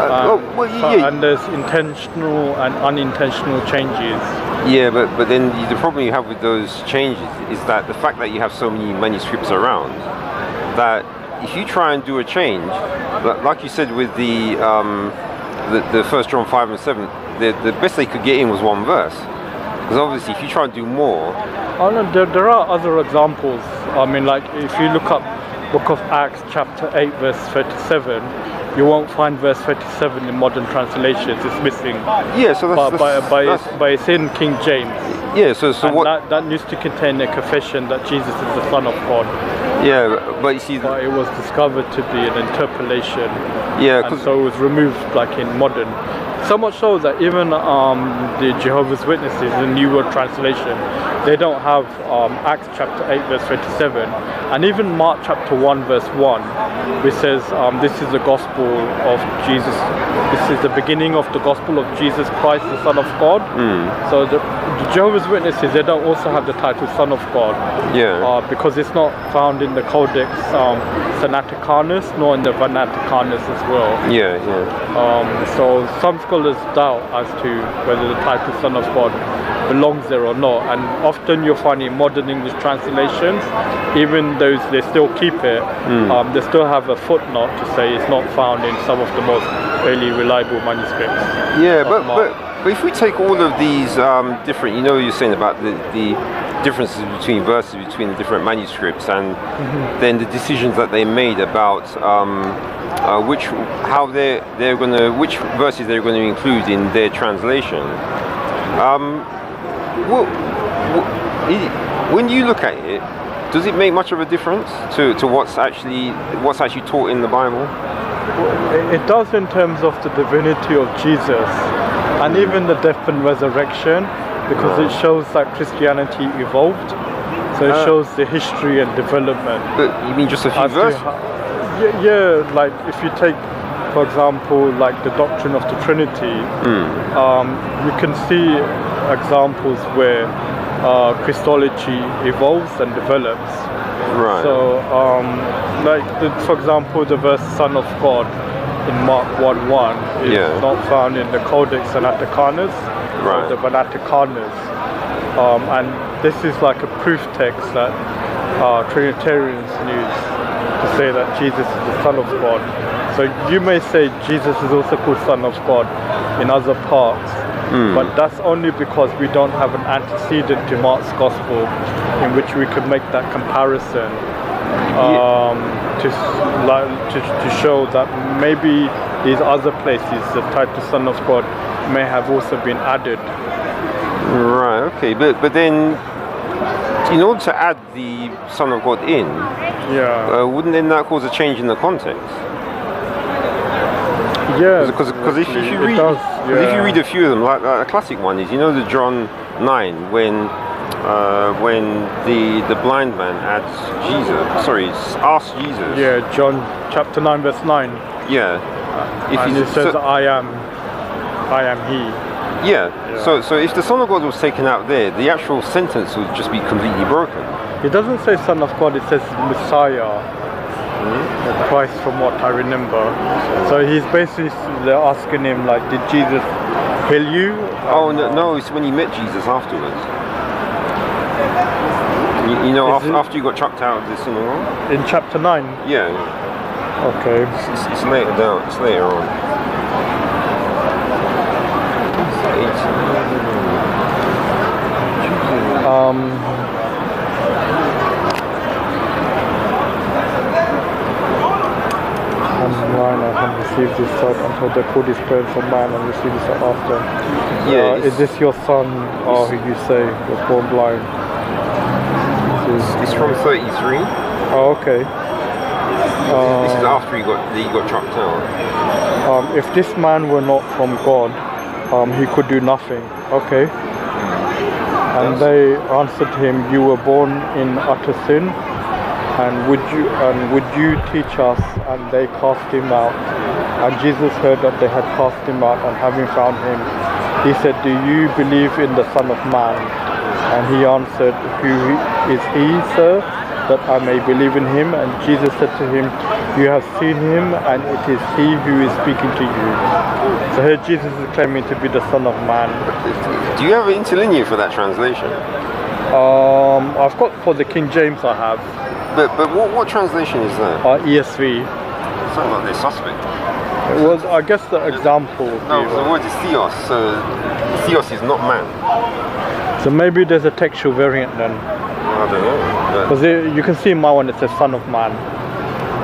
and there's intentional and unintentional changes. Yeah, but then the problem you have with those changes is that the fact that you have so many manuscripts around, that if you try and do a change, like you said with the 1 John 5 and 7, the best they could get in was one verse. Because obviously if you try and do more... Oh no, there are other examples. I mean, like if you look up Book of Acts chapter 8 verse 37, you won't find verse 37 in modern translations. It's missing. Yeah, so but it's in King James. Yeah, so that used to contain a confession that Jesus is the Son of God. Yeah, but you see, but it was discovered to be an interpolation. Yeah, and so it was removed, like in modern. So much so that even the Jehovah's Witnesses, the New World Translation, they don't have Acts chapter 8 verse 37, and even Mark chapter 1 verse 1, which says this is the gospel of Jesus. This is the beginning of the gospel of Jesus Christ, the Son of God. So the Jehovah's Witnesses, they don't also have the title Son of God. Yeah. Because it's not found in the Codex Sinaiticus nor in the Sinaiticus as well. Yeah. So some scholars doubt as to whether the title Son of God belongs there or not, and often you'll find in modern English translations, even those they still keep it, they still have a footnote to say it's not found in some of the most really reliable manuscripts. Yeah, but if we take all of these different, you're saying about the differences between verses between the different manuscripts, and then the decisions that they made about which verses they're going to include in their translation. When you look at it, does it make much of a difference to what's actually taught in the Bible? It does in terms of the divinity of Jesus, and even the death and resurrection, because it shows that Christianity evolved. So it shows the history and development. But you mean just a few verses? Yeah, like if you take, for example, like the doctrine of the Trinity, you can see examples where Christology evolves and develops. Right. So, for example, the verse "Son of God" in Mark 1:1 is not found in the Codex Sinaiticus or the Sinaiticus, and this is like a proof text that Trinitarians use to say that Jesus is the Son of God. So you may say Jesus is also called Son of God in other parts, but that's only because we don't have an antecedent to Mark's Gospel in which we could make that comparison to show that maybe these other places, the title Son of God, may have also been added. Right, okay, but then in order to add the Son of God in, wouldn't then that cause a change in the context? Yeah, because if you read a few of them, like a classic one is the John 9 when when the blind man asked Jesus. Yeah, John chapter 9 verse 9. Yeah. And it says, I am he. Yeah. So if the Son of God was taken out there, the actual sentence would just be completely broken. It doesn't say Son of God, it says Messiah. Or Christ, from what I remember. So he's basically asking him, like, did Jesus heal you? Oh no, it's when he met Jesus afterwards. You know, after you got chucked out of the synagogue. In chapter 9? Yeah. Okay. It's later down. It's later on. I have received this sight until they put his parents on man and receive this after. Yeah. Is this your son, or who you say was born blind? It's from 33. Oh, okay. This is after he got chucked out. If this man were not from God, he could do nothing. Okay. And they answered him, you were born in utter sin, and would you teach us? And they cast him out. And Jesus heard that they had cast him out, and having found him, he said, do you believe in the Son of Man? And he answered, who is he, sir, that I may believe in him? And Jesus said to him, you have seen him, and it is he who is speaking to you. So here Jesus is claiming to be the Son of Man. Do you have an interlinear for that translation? I've got, for the King James I have. But what translation is that? ESV. Sounds like they're suspect. It was, I guess, the example. No, the word is theos, so theos is not man. So maybe there's a textual variant then. I don't know. Because you can see in my one it says Son of Man.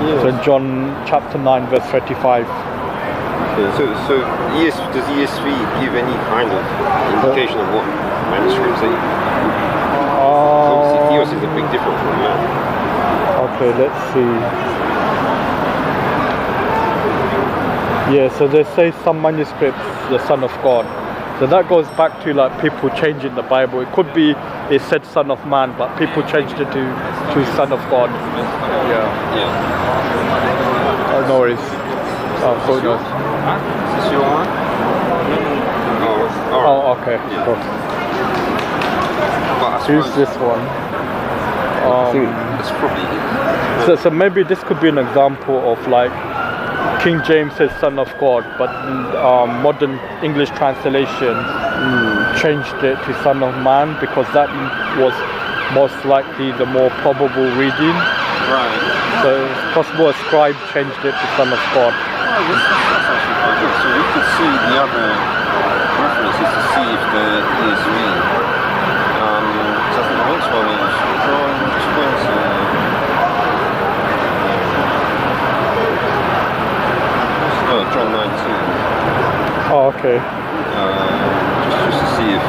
Yeah. So John chapter 9 verse 35. Okay, so does ESV give any kind of indication of what manuscripts they use? Obviously theos is a big difference from man. Okay, let's see. Yeah, so they say some manuscripts the Son of God. So that goes back to like people changing the Bible. It could be it said Son of Man, but people changed it to Son of God. Yeah. Oh, no worries. Oh, so no. Is this your one? Oh, okay. Yeah. Cool. Who's this one? I think it's probably so maybe this could be an example of like King James says Son of God, but modern English translation changed it to Son of Man because that was most likely the more probable reading. right. So it's possible a scribe changed it to Son of God. Oh, that's actually quite good. So you could see the other references to see if there is real. So I think the next one is John 20. No, John 19. Oh, okay. Just to see if.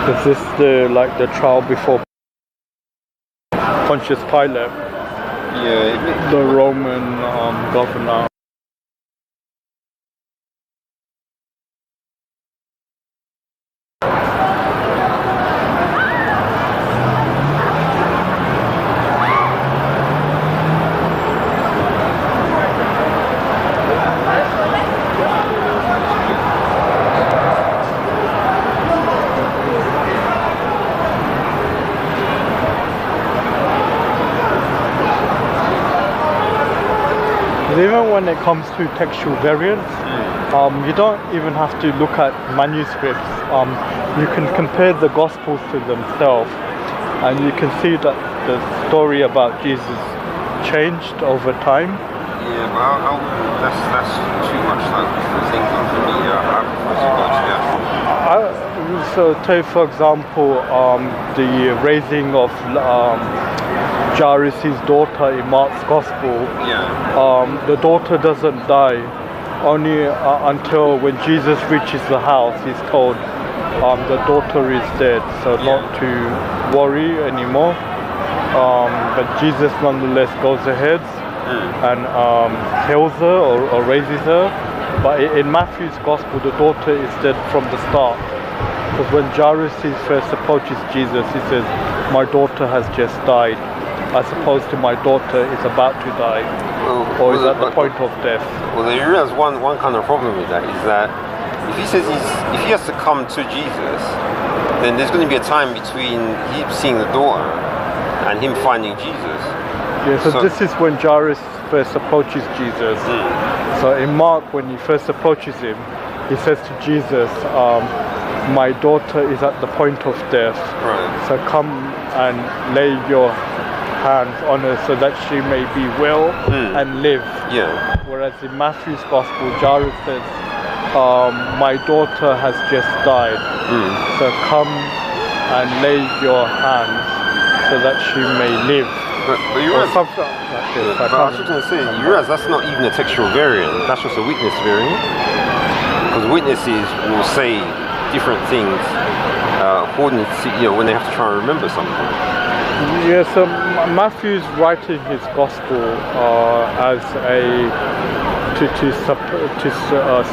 Is this the trial before Pontius Pilate? Yeah. The Roman governor. Even when it comes to textual variants, you don't even have to look at manuscripts. You can compare the Gospels to themselves, and you can see that the story about Jesus changed over time. Yeah, but that's too much like thinking for me. I prefer to go to the actual. So take for example the raising of Jairus' daughter in Mark's Gospel. Yeah. The daughter doesn't die only until when Jesus reaches the house, he's told the daughter is dead, so not to worry anymore. But Jesus nonetheless goes ahead and heals her or raises her. But in Matthew's Gospel, the daughter is dead from the start. Because when Jairus first approaches Jesus, he says, "My daughter has just died," as opposed to "My daughter is about to die," or is at the point of death. Well, there is one kind of problem with that, is that if he says if he has to come to Jesus, then there's going to be a time between him seeing the daughter and him finding Jesus. Yeah, so this is when Jairus first approaches Jesus. So in Mark, when he first approaches him, he says to Jesus, "My daughter is at the point of death. So come and lay your hands on her so that she may be well and live." Whereas in Matthew's Gospel, Jairus says, "My daughter has just died. So come and lay your hands so that she may live." But you realize, I was just going to say, you realize that's not even a textual variant, that's just a witness variant. Because witnesses will say different things according to, when they have to try and remember something. Yeah, so Matthew's writing his gospel as to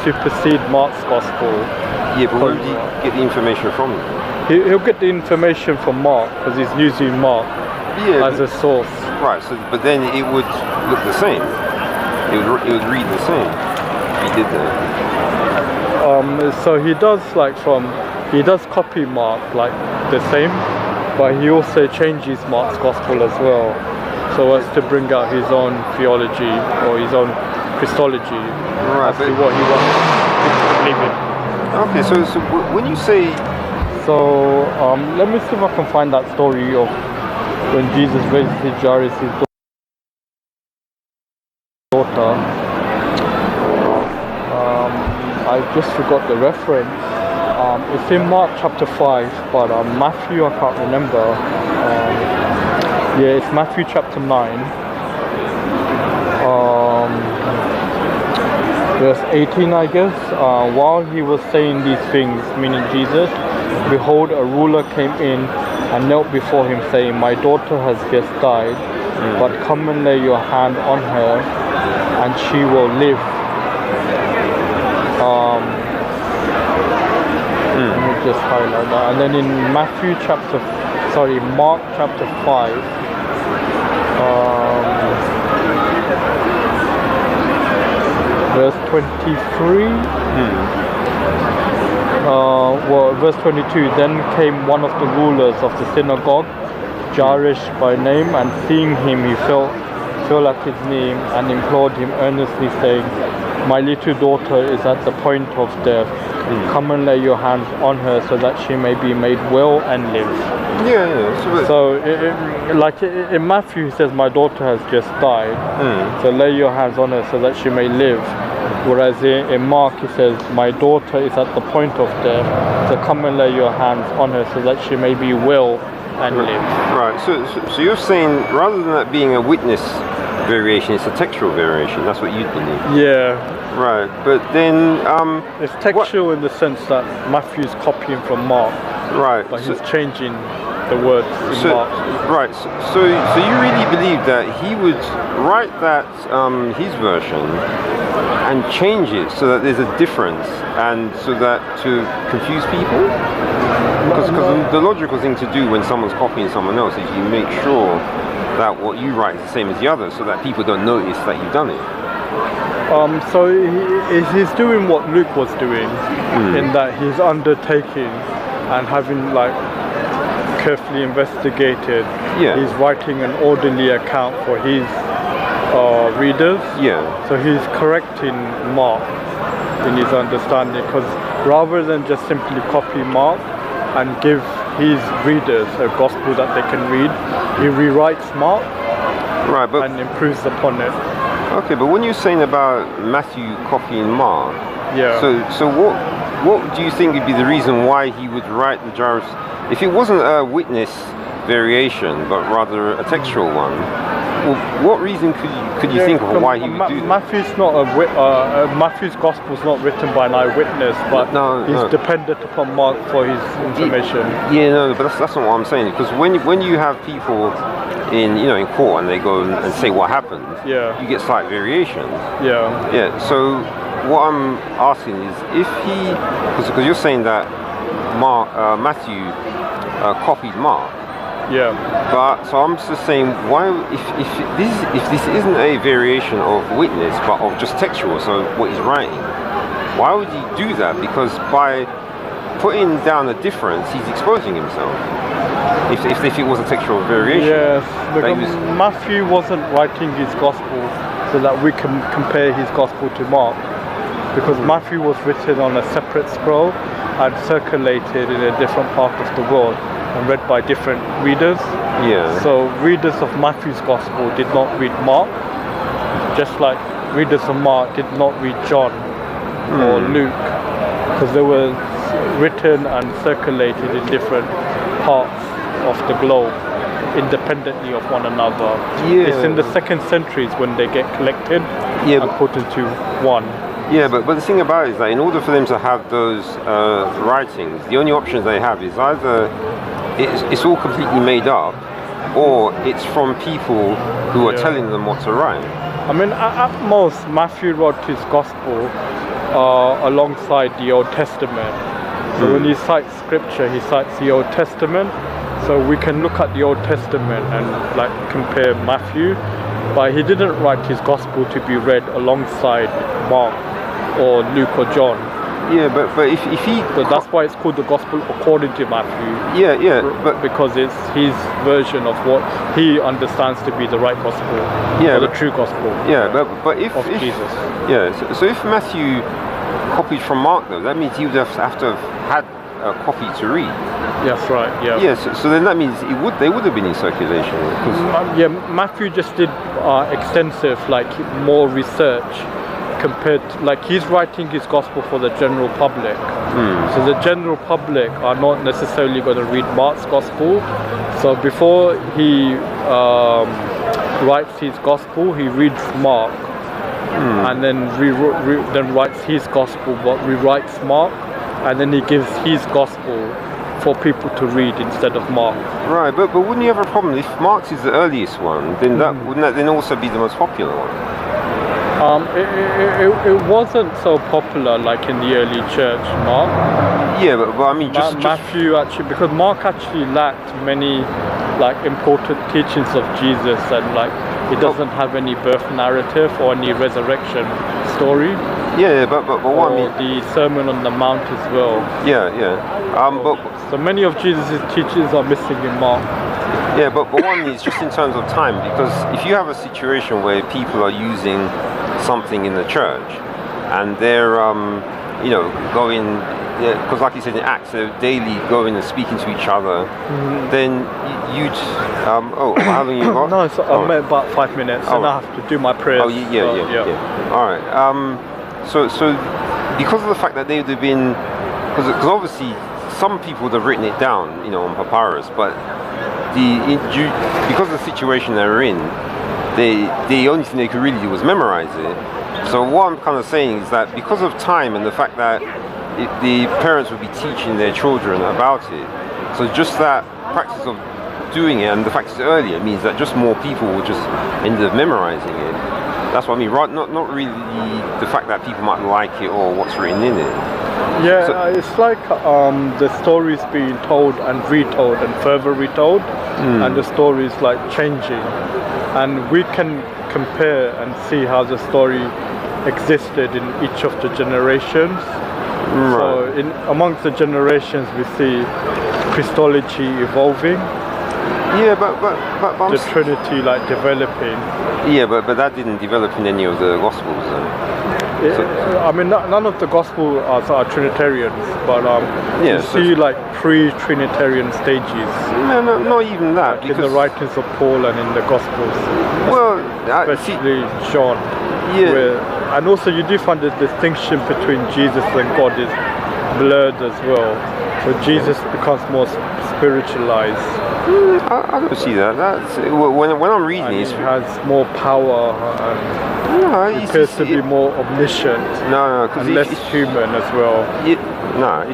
supersede Mark's gospel. Yeah, but where did he get the information from? He'll get the information from Mark because he's using Mark as a source. Right. So, but then it would look the same. It would read the same if he did that. So he does he does copy Mark like the same, but he also changes Mark's gospel as well, so as to bring out his own theology or his own Christology as to what he wants to believe in. Okay, so when you say... So let me see if I can find that story of when Jesus raises Jairus' daughter. I just forgot the reference. It's in Mark chapter 5, but Matthew I can't remember. Yeah, it's Matthew chapter 9. Verse 18, I guess. While he was saying these things, meaning Jesus, behold, a ruler came in and knelt before him, saying, "My daughter has just died, but come and lay your hand on her, and she will live." Let me just highlight that. And then in Mark chapter 5, verse 23. Verse 22. Then came one of the rulers of the synagogue, Jairus by name, and seeing him, he fell at his knee and implored him earnestly, saying, "My little daughter is at the point of death. Come and lay your hands on her so that she may be made well and live." So in Matthew he says, "My daughter has just died, so lay your hands on her so that she may live." Whereas in Mark he says, "My daughter is at the point of death, so come and lay your hands on her so that she may be well and live." Right, so you're saying rather than that being a witness variation, it's a textual variation, that's what you believe? Yeah. Right, but then... it's textual in the sense that Matthew's copying from Mark. Right. But he's changing the words in Mark. Right, so you really believe that he would write that, his version, and change it so that there's a difference, and so that to confuse people? Because the logical thing to do when someone's copying someone else is you make sure that what you write is the same as the other, so that people don't notice that you've done it. So he's doing what Luke was doing, in that he's undertaking and having carefully investigated. He's writing an orderly account for his readers. So he's correcting Mark in his understanding, because rather than just simply copy Mark and give his readers a gospel that they can read, he rewrites Mark and improves upon it. Okay, but when you're saying about Matthew copying Mark, so what do you think would be the reason why he would write the Jairus? If it wasn't a witness variation, but rather a textual one, Well, what reason could you think of why he would do that? Matthew's gospel's not written by an eyewitness, but he's dependent upon Mark for his information. But that's not what I'm saying. Because when you have people in court and they go and say what happened, you get slight variations. Yeah. So what I'm asking is if because you're saying that Matthew copied Mark. Yeah. But so I'm just saying, why if this isn't a variation of witness but of just textual, so what he's writing, why would he do that? Because by putting down a difference, he's exposing himself. If it was a textual variation. Yes. Matthew wasn't writing his gospel so that we can compare his gospel to Mark, because Matthew was written on a separate scroll and circulated in a different part of the world and read by different readers. So readers of Matthew's gospel did not read Mark, just like readers of Mark did not read John or Luke, because they were written and circulated in different parts of the globe independently of one another. It's in the 2nd centuries when they get collected and put into one. But the thing about it is that in order for them to have those writings, the only options they have is either it's all completely made up, or it's from people who are telling them what to write. I mean, at most, Matthew wrote his gospel alongside the Old Testament. So when he cites scripture, he cites the Old Testament. So we can look at the Old Testament and compare Matthew, but he didn't write his gospel to be read alongside Mark or Luke or John. But if he... So that's why it's called the Gospel according to Matthew. But because it's his version of what he understands to be the right gospel, or the true gospel. But if Jesus. So if Matthew copied from Mark, though, that means he would have to have had a copy to read. Yes, right. So then that means they would have been in circulation. Matthew just did extensive, more research. Compared to, he's writing his gospel for the general public, so the general public are not necessarily going to read Mark's gospel. So before he writes his gospel, he reads Mark, and then then writes his gospel, but rewrites Mark, and then he gives his gospel for people to read instead of Mark. Right, but wouldn't you have a problem if Mark's is the earliest one? Then wouldn't that then also be the most popular one? It wasn't so popular in the early church, Mark. But I mean, just Matthew actually, because Mark actually lacked many important teachings of Jesus, and it doesn't have any birth narrative or any resurrection story. But what I mean, the Sermon on the Mount as well. But so many of Jesus' teachings are missing in Mark. But one is just in terms of time, because if you have a situation where people are using something in the church and they're going, because like you said in Acts, they're daily going and speaking to each other, then you'd how long you got? No, so I'm at about 5 minutes, and I have to do my prayers. All right. So because of the fact that they would have been, because obviously some people would have written it down, on papyrus, but because of the situation they were in, the only thing they could really do was memorize it. So what I'm kind of saying is that because of time and the fact that the parents would be teaching their children about it, so just that practice of doing it and the fact it's earlier means that just more people will just end up memorizing it. That's what I mean, right? Not really the fact that people might like it or what's written in it. It's the stories being told and retold and further retold, and the stories changing, and we can compare and see how the story existed in each of the generations. So amongst the generations we see Christology evolving. But the Trinity developing. But that didn't develop in any of the Gospels. I mean, none of the Gospels are Trinitarians, but you see pre-Trinitarian stages. No, not even that. In the writings of Paul and in the Gospels. Especially John. And also you do find the distinction between Jesus and God is blurred as well. So Jesus becomes more spiritualized. I don't see that. That's when I'm reading And it. he has more power and he appears to be more omniscient. No, because and less human as well.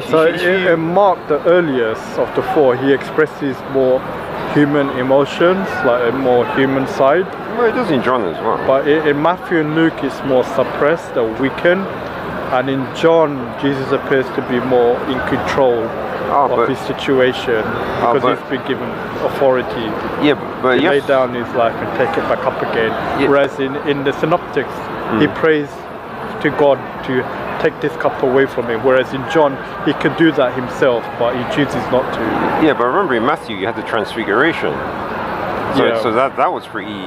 So in Mark, the earliest of the four, he expresses more human emotions, like a more human side. Well, it does in John as well. But in Matthew and Luke, it's more suppressed or weakened. And in John, Jesus appears to be more in control of his situation because he's been given authority to lay down his life and take it back up again. Whereas in the Synoptics, he prays to God to take this cup away from him. Whereas in John, he could do that himself, but he chooses not to. Yeah, but remember in Matthew, you had the Transfiguration. So that was pretty,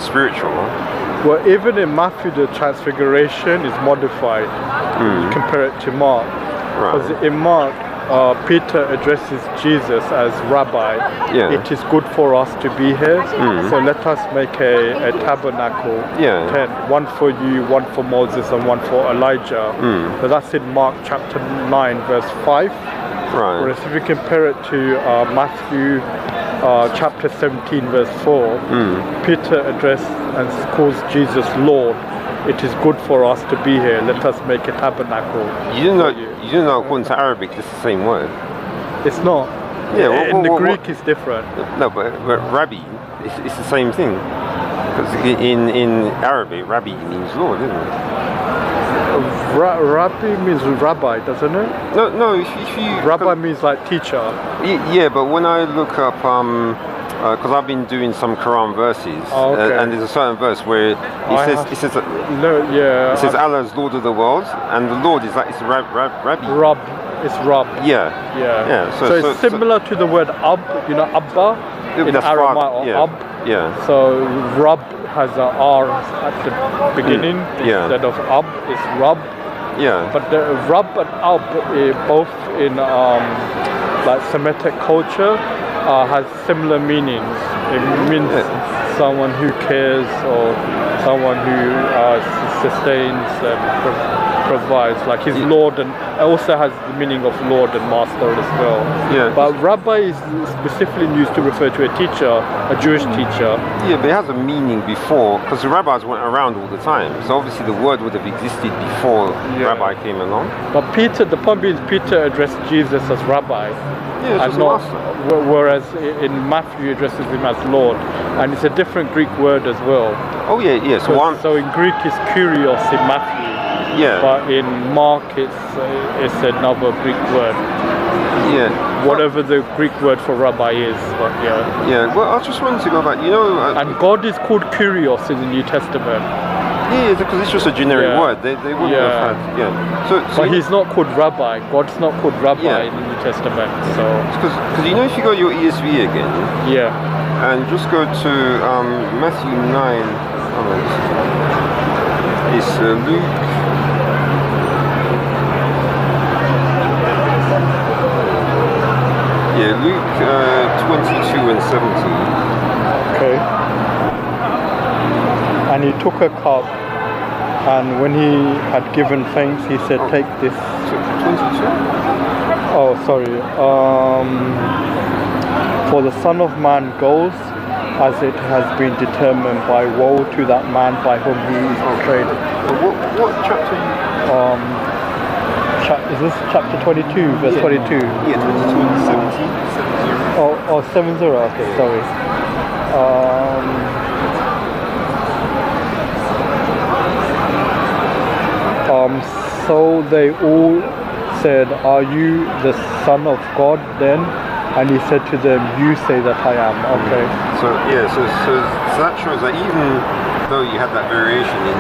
spiritual. Well, even in Matthew, the Transfiguration is modified. You compare it to Mark. Because in Mark, Peter addresses Jesus as Rabbi. It is good for us to be here. So let us make a tabernacle. 10, one for you, one for Moses, and one for Elijah. So that's in Mark chapter 9, verse 5. Whereas if you compare it to Matthew chapter 17, verse 4, Peter addressed and calls Jesus Lord. It is good for us to be here. Let us make a tabernacle. You didn't know according to Arabic, it's the same word. It's not. In the Greek, it's different. No, but Rabbi, it's the same thing. Because in Arabic, Rabbi means Lord, isn't it? Rabbi means rabbi, doesn't it? No. If you rabbi means like teacher. Yeah, but when I look up, because I've been doing some Quran verses, and there's a certain verse where it says Allah is Lord of the world, and the Lord is like it's Rabbi. It's Rab. Yeah. So it's similar to the word Ab. Abba in Aramaic or Ab. So Rab has an R at the beginning instead of Ab. It's Rab. But the Rab and Ab, both in like Semitic culture, has similar meanings. It means someone who cares or someone who sustains and provides, like his Lord, and also has the meaning of Lord and Master as well. But Rabbi is specifically used to refer to a teacher, a Jewish teacher. But it has a meaning before, because the rabbis went around all the time. So obviously the word would have existed before Rabbi came along. But the point being, Peter addressed Jesus as Rabbi. And not, whereas in Matthew he addresses him as Lord, and it's a different Greek word as well. So in Greek it's Kyrios in Matthew, but in Mark it's another Greek word. Whatever the Greek word for Rabbi is, but Well, I just wanted to go back. And God is called Kyrios in the New Testament. Because it's just a generic word. They wouldn't have had. But he's not called Rabbi. God's not called Rabbi in the New Testament. So because if you go to your ESV again, and just go to Matthew 9. It's Luke. Luke 22 and 17. Okay. And he took a cup, and when he had given thanks, he said, "Take this." 22? Oh, sorry. For the Son of Man goes as it has been determined, by woe to that man by whom he is betrayed. What chapter? Is this chapter 22, verse 22? 22 and 17. 70. Okay, sorry. So they all said, "Are you the Son of God then?" And he said to them, "You say that I am." Okay. So that shows that even though you had that variation in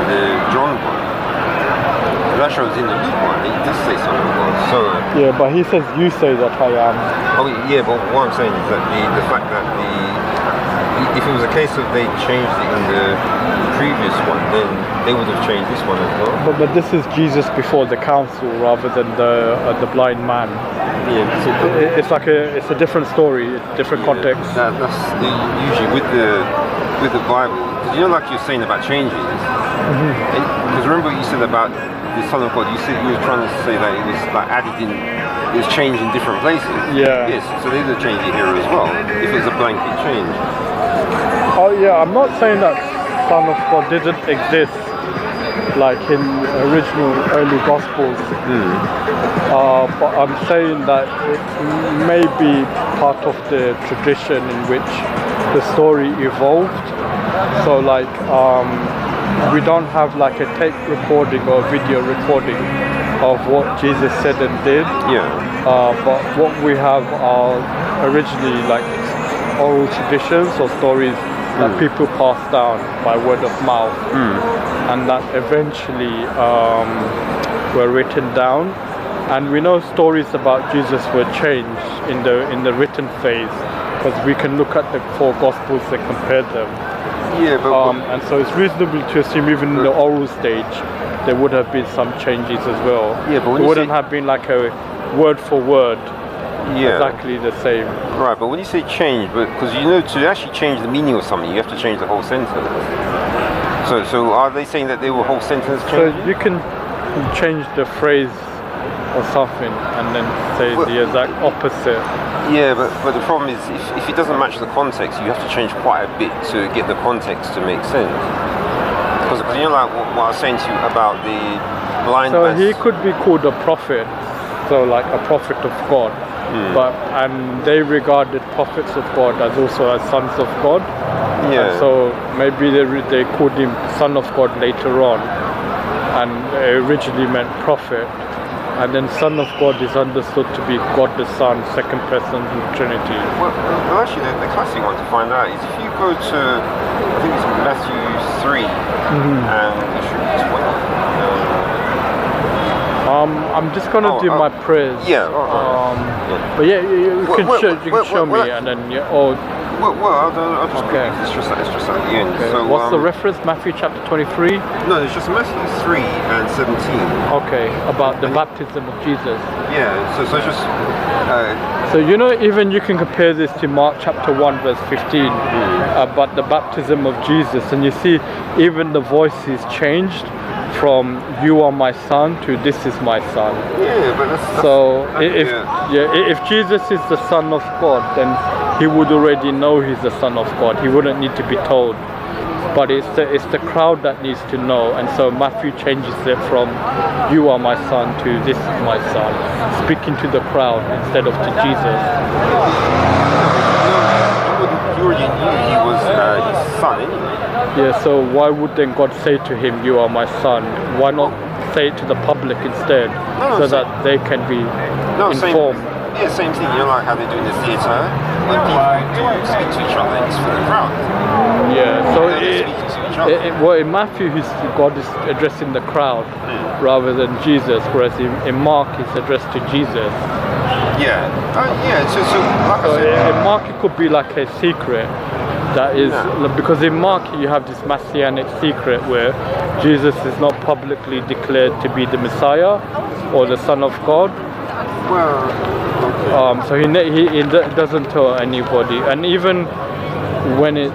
the John one, that shows in the Luke one, it does say something about so. But he says, "You say that I am." But what I'm saying is that the fact that if it was a case of they changed it in the previous one, then they would have changed this one as well. But this is Jesus before the council rather than the blind man. So it's a different story, different context. That's usually with the with the Bible, because like you're saying about changes, because remember what you said about the Son of God, you were trying to say that it was like added in, it was changed in different places. Yeah. Yes, so there's a change here as well, if it's a blanket change. Oh yeah, I'm not saying that Son of God didn't exist like in original early Gospels, but I'm saying that it may be part of the tradition in which the story evolved. So like we don't have like a tape recording or video recording of what Jesus said and did. But what we have are originally like oral traditions or stories that people passed down by word of mouth, and that eventually were written down. And we know stories about Jesus were changed in the written phase, because we can look at the 4 Gospels and compare them. And so it's reasonable to assume even in the oral stage there would have been some changes as well. But it wouldn't have been like a word for word exactly the same. Right, but when you say change, because to actually change the meaning of something, you have to change the whole sentence. So are they saying that they were whole sentence change? So you can change the phrase or something and then say the exact opposite. Yeah, but the problem is if it doesn't match the context, you have to change quite a bit to get the context to make sense. Because like what I was saying to you about the blind man. So he could be called a prophet, so like a prophet of God. And they regarded prophets of God as also as sons of God. And so maybe they called him son of God later on, and it originally meant prophet. And then Son of God is understood to be God the Son, second person of the Trinity. Well, actually, the classic one to find out is if you go to, I think it's Matthew 3, and it should be 12. I'm just going to do my prayers. But you can show me, and then I'll just it's just at the end. So, what's the reference? Matthew chapter 23? No, it's just Matthew 3 and 17. Okay, about the baptism of Jesus. So just... so even you can compare this to Mark chapter 1 verse 15, about the baptism of Jesus, and you see even the voice is changed from "you are my son" to "this is my son." But that's so if Jesus is the Son of God, then he would already know he's the Son of God. He wouldn't need to be told. But it's the crowd that needs to know, and so Matthew changes it from "you are my son" to "this is my son," speaking to the crowd instead of to Jesus. You already knew he was his son anyway. So why would then God say to him, "You are my son"? Why not say it to the public instead, that they can be informed? Same thing. Like how they do in the theatre. When people do speak to each other, it's for the crowd. So in Matthew, God is addressing the crowd rather than Jesus, whereas in Mark, it's addressed to Jesus. So in Mark, it could be like a secret. That is, because in Mark you have this messianic secret where Jesus is not publicly declared to be the Messiah or the Son of God. So he doesn't tell anybody, and even when it's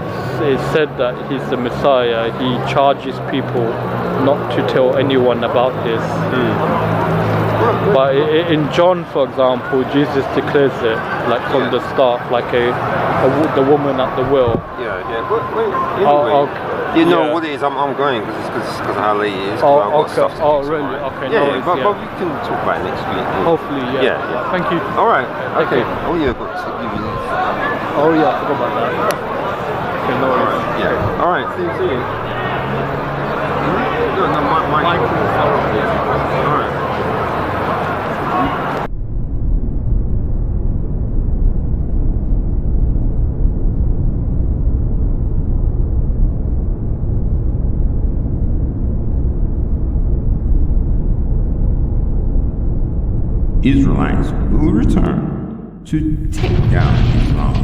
said that he's the Messiah, he charges people not to tell anyone about this. But in John, for example, Jesus declares it like from the start, like the woman at the well. What it is, I'm going because of how late it is. Really? Okay. But we can talk about it next week. Hopefully, Thank you. All right. Okay. I forgot about that. Okay, no worries. All right. See you. No, my. All right. Israelites will return to take down Islam.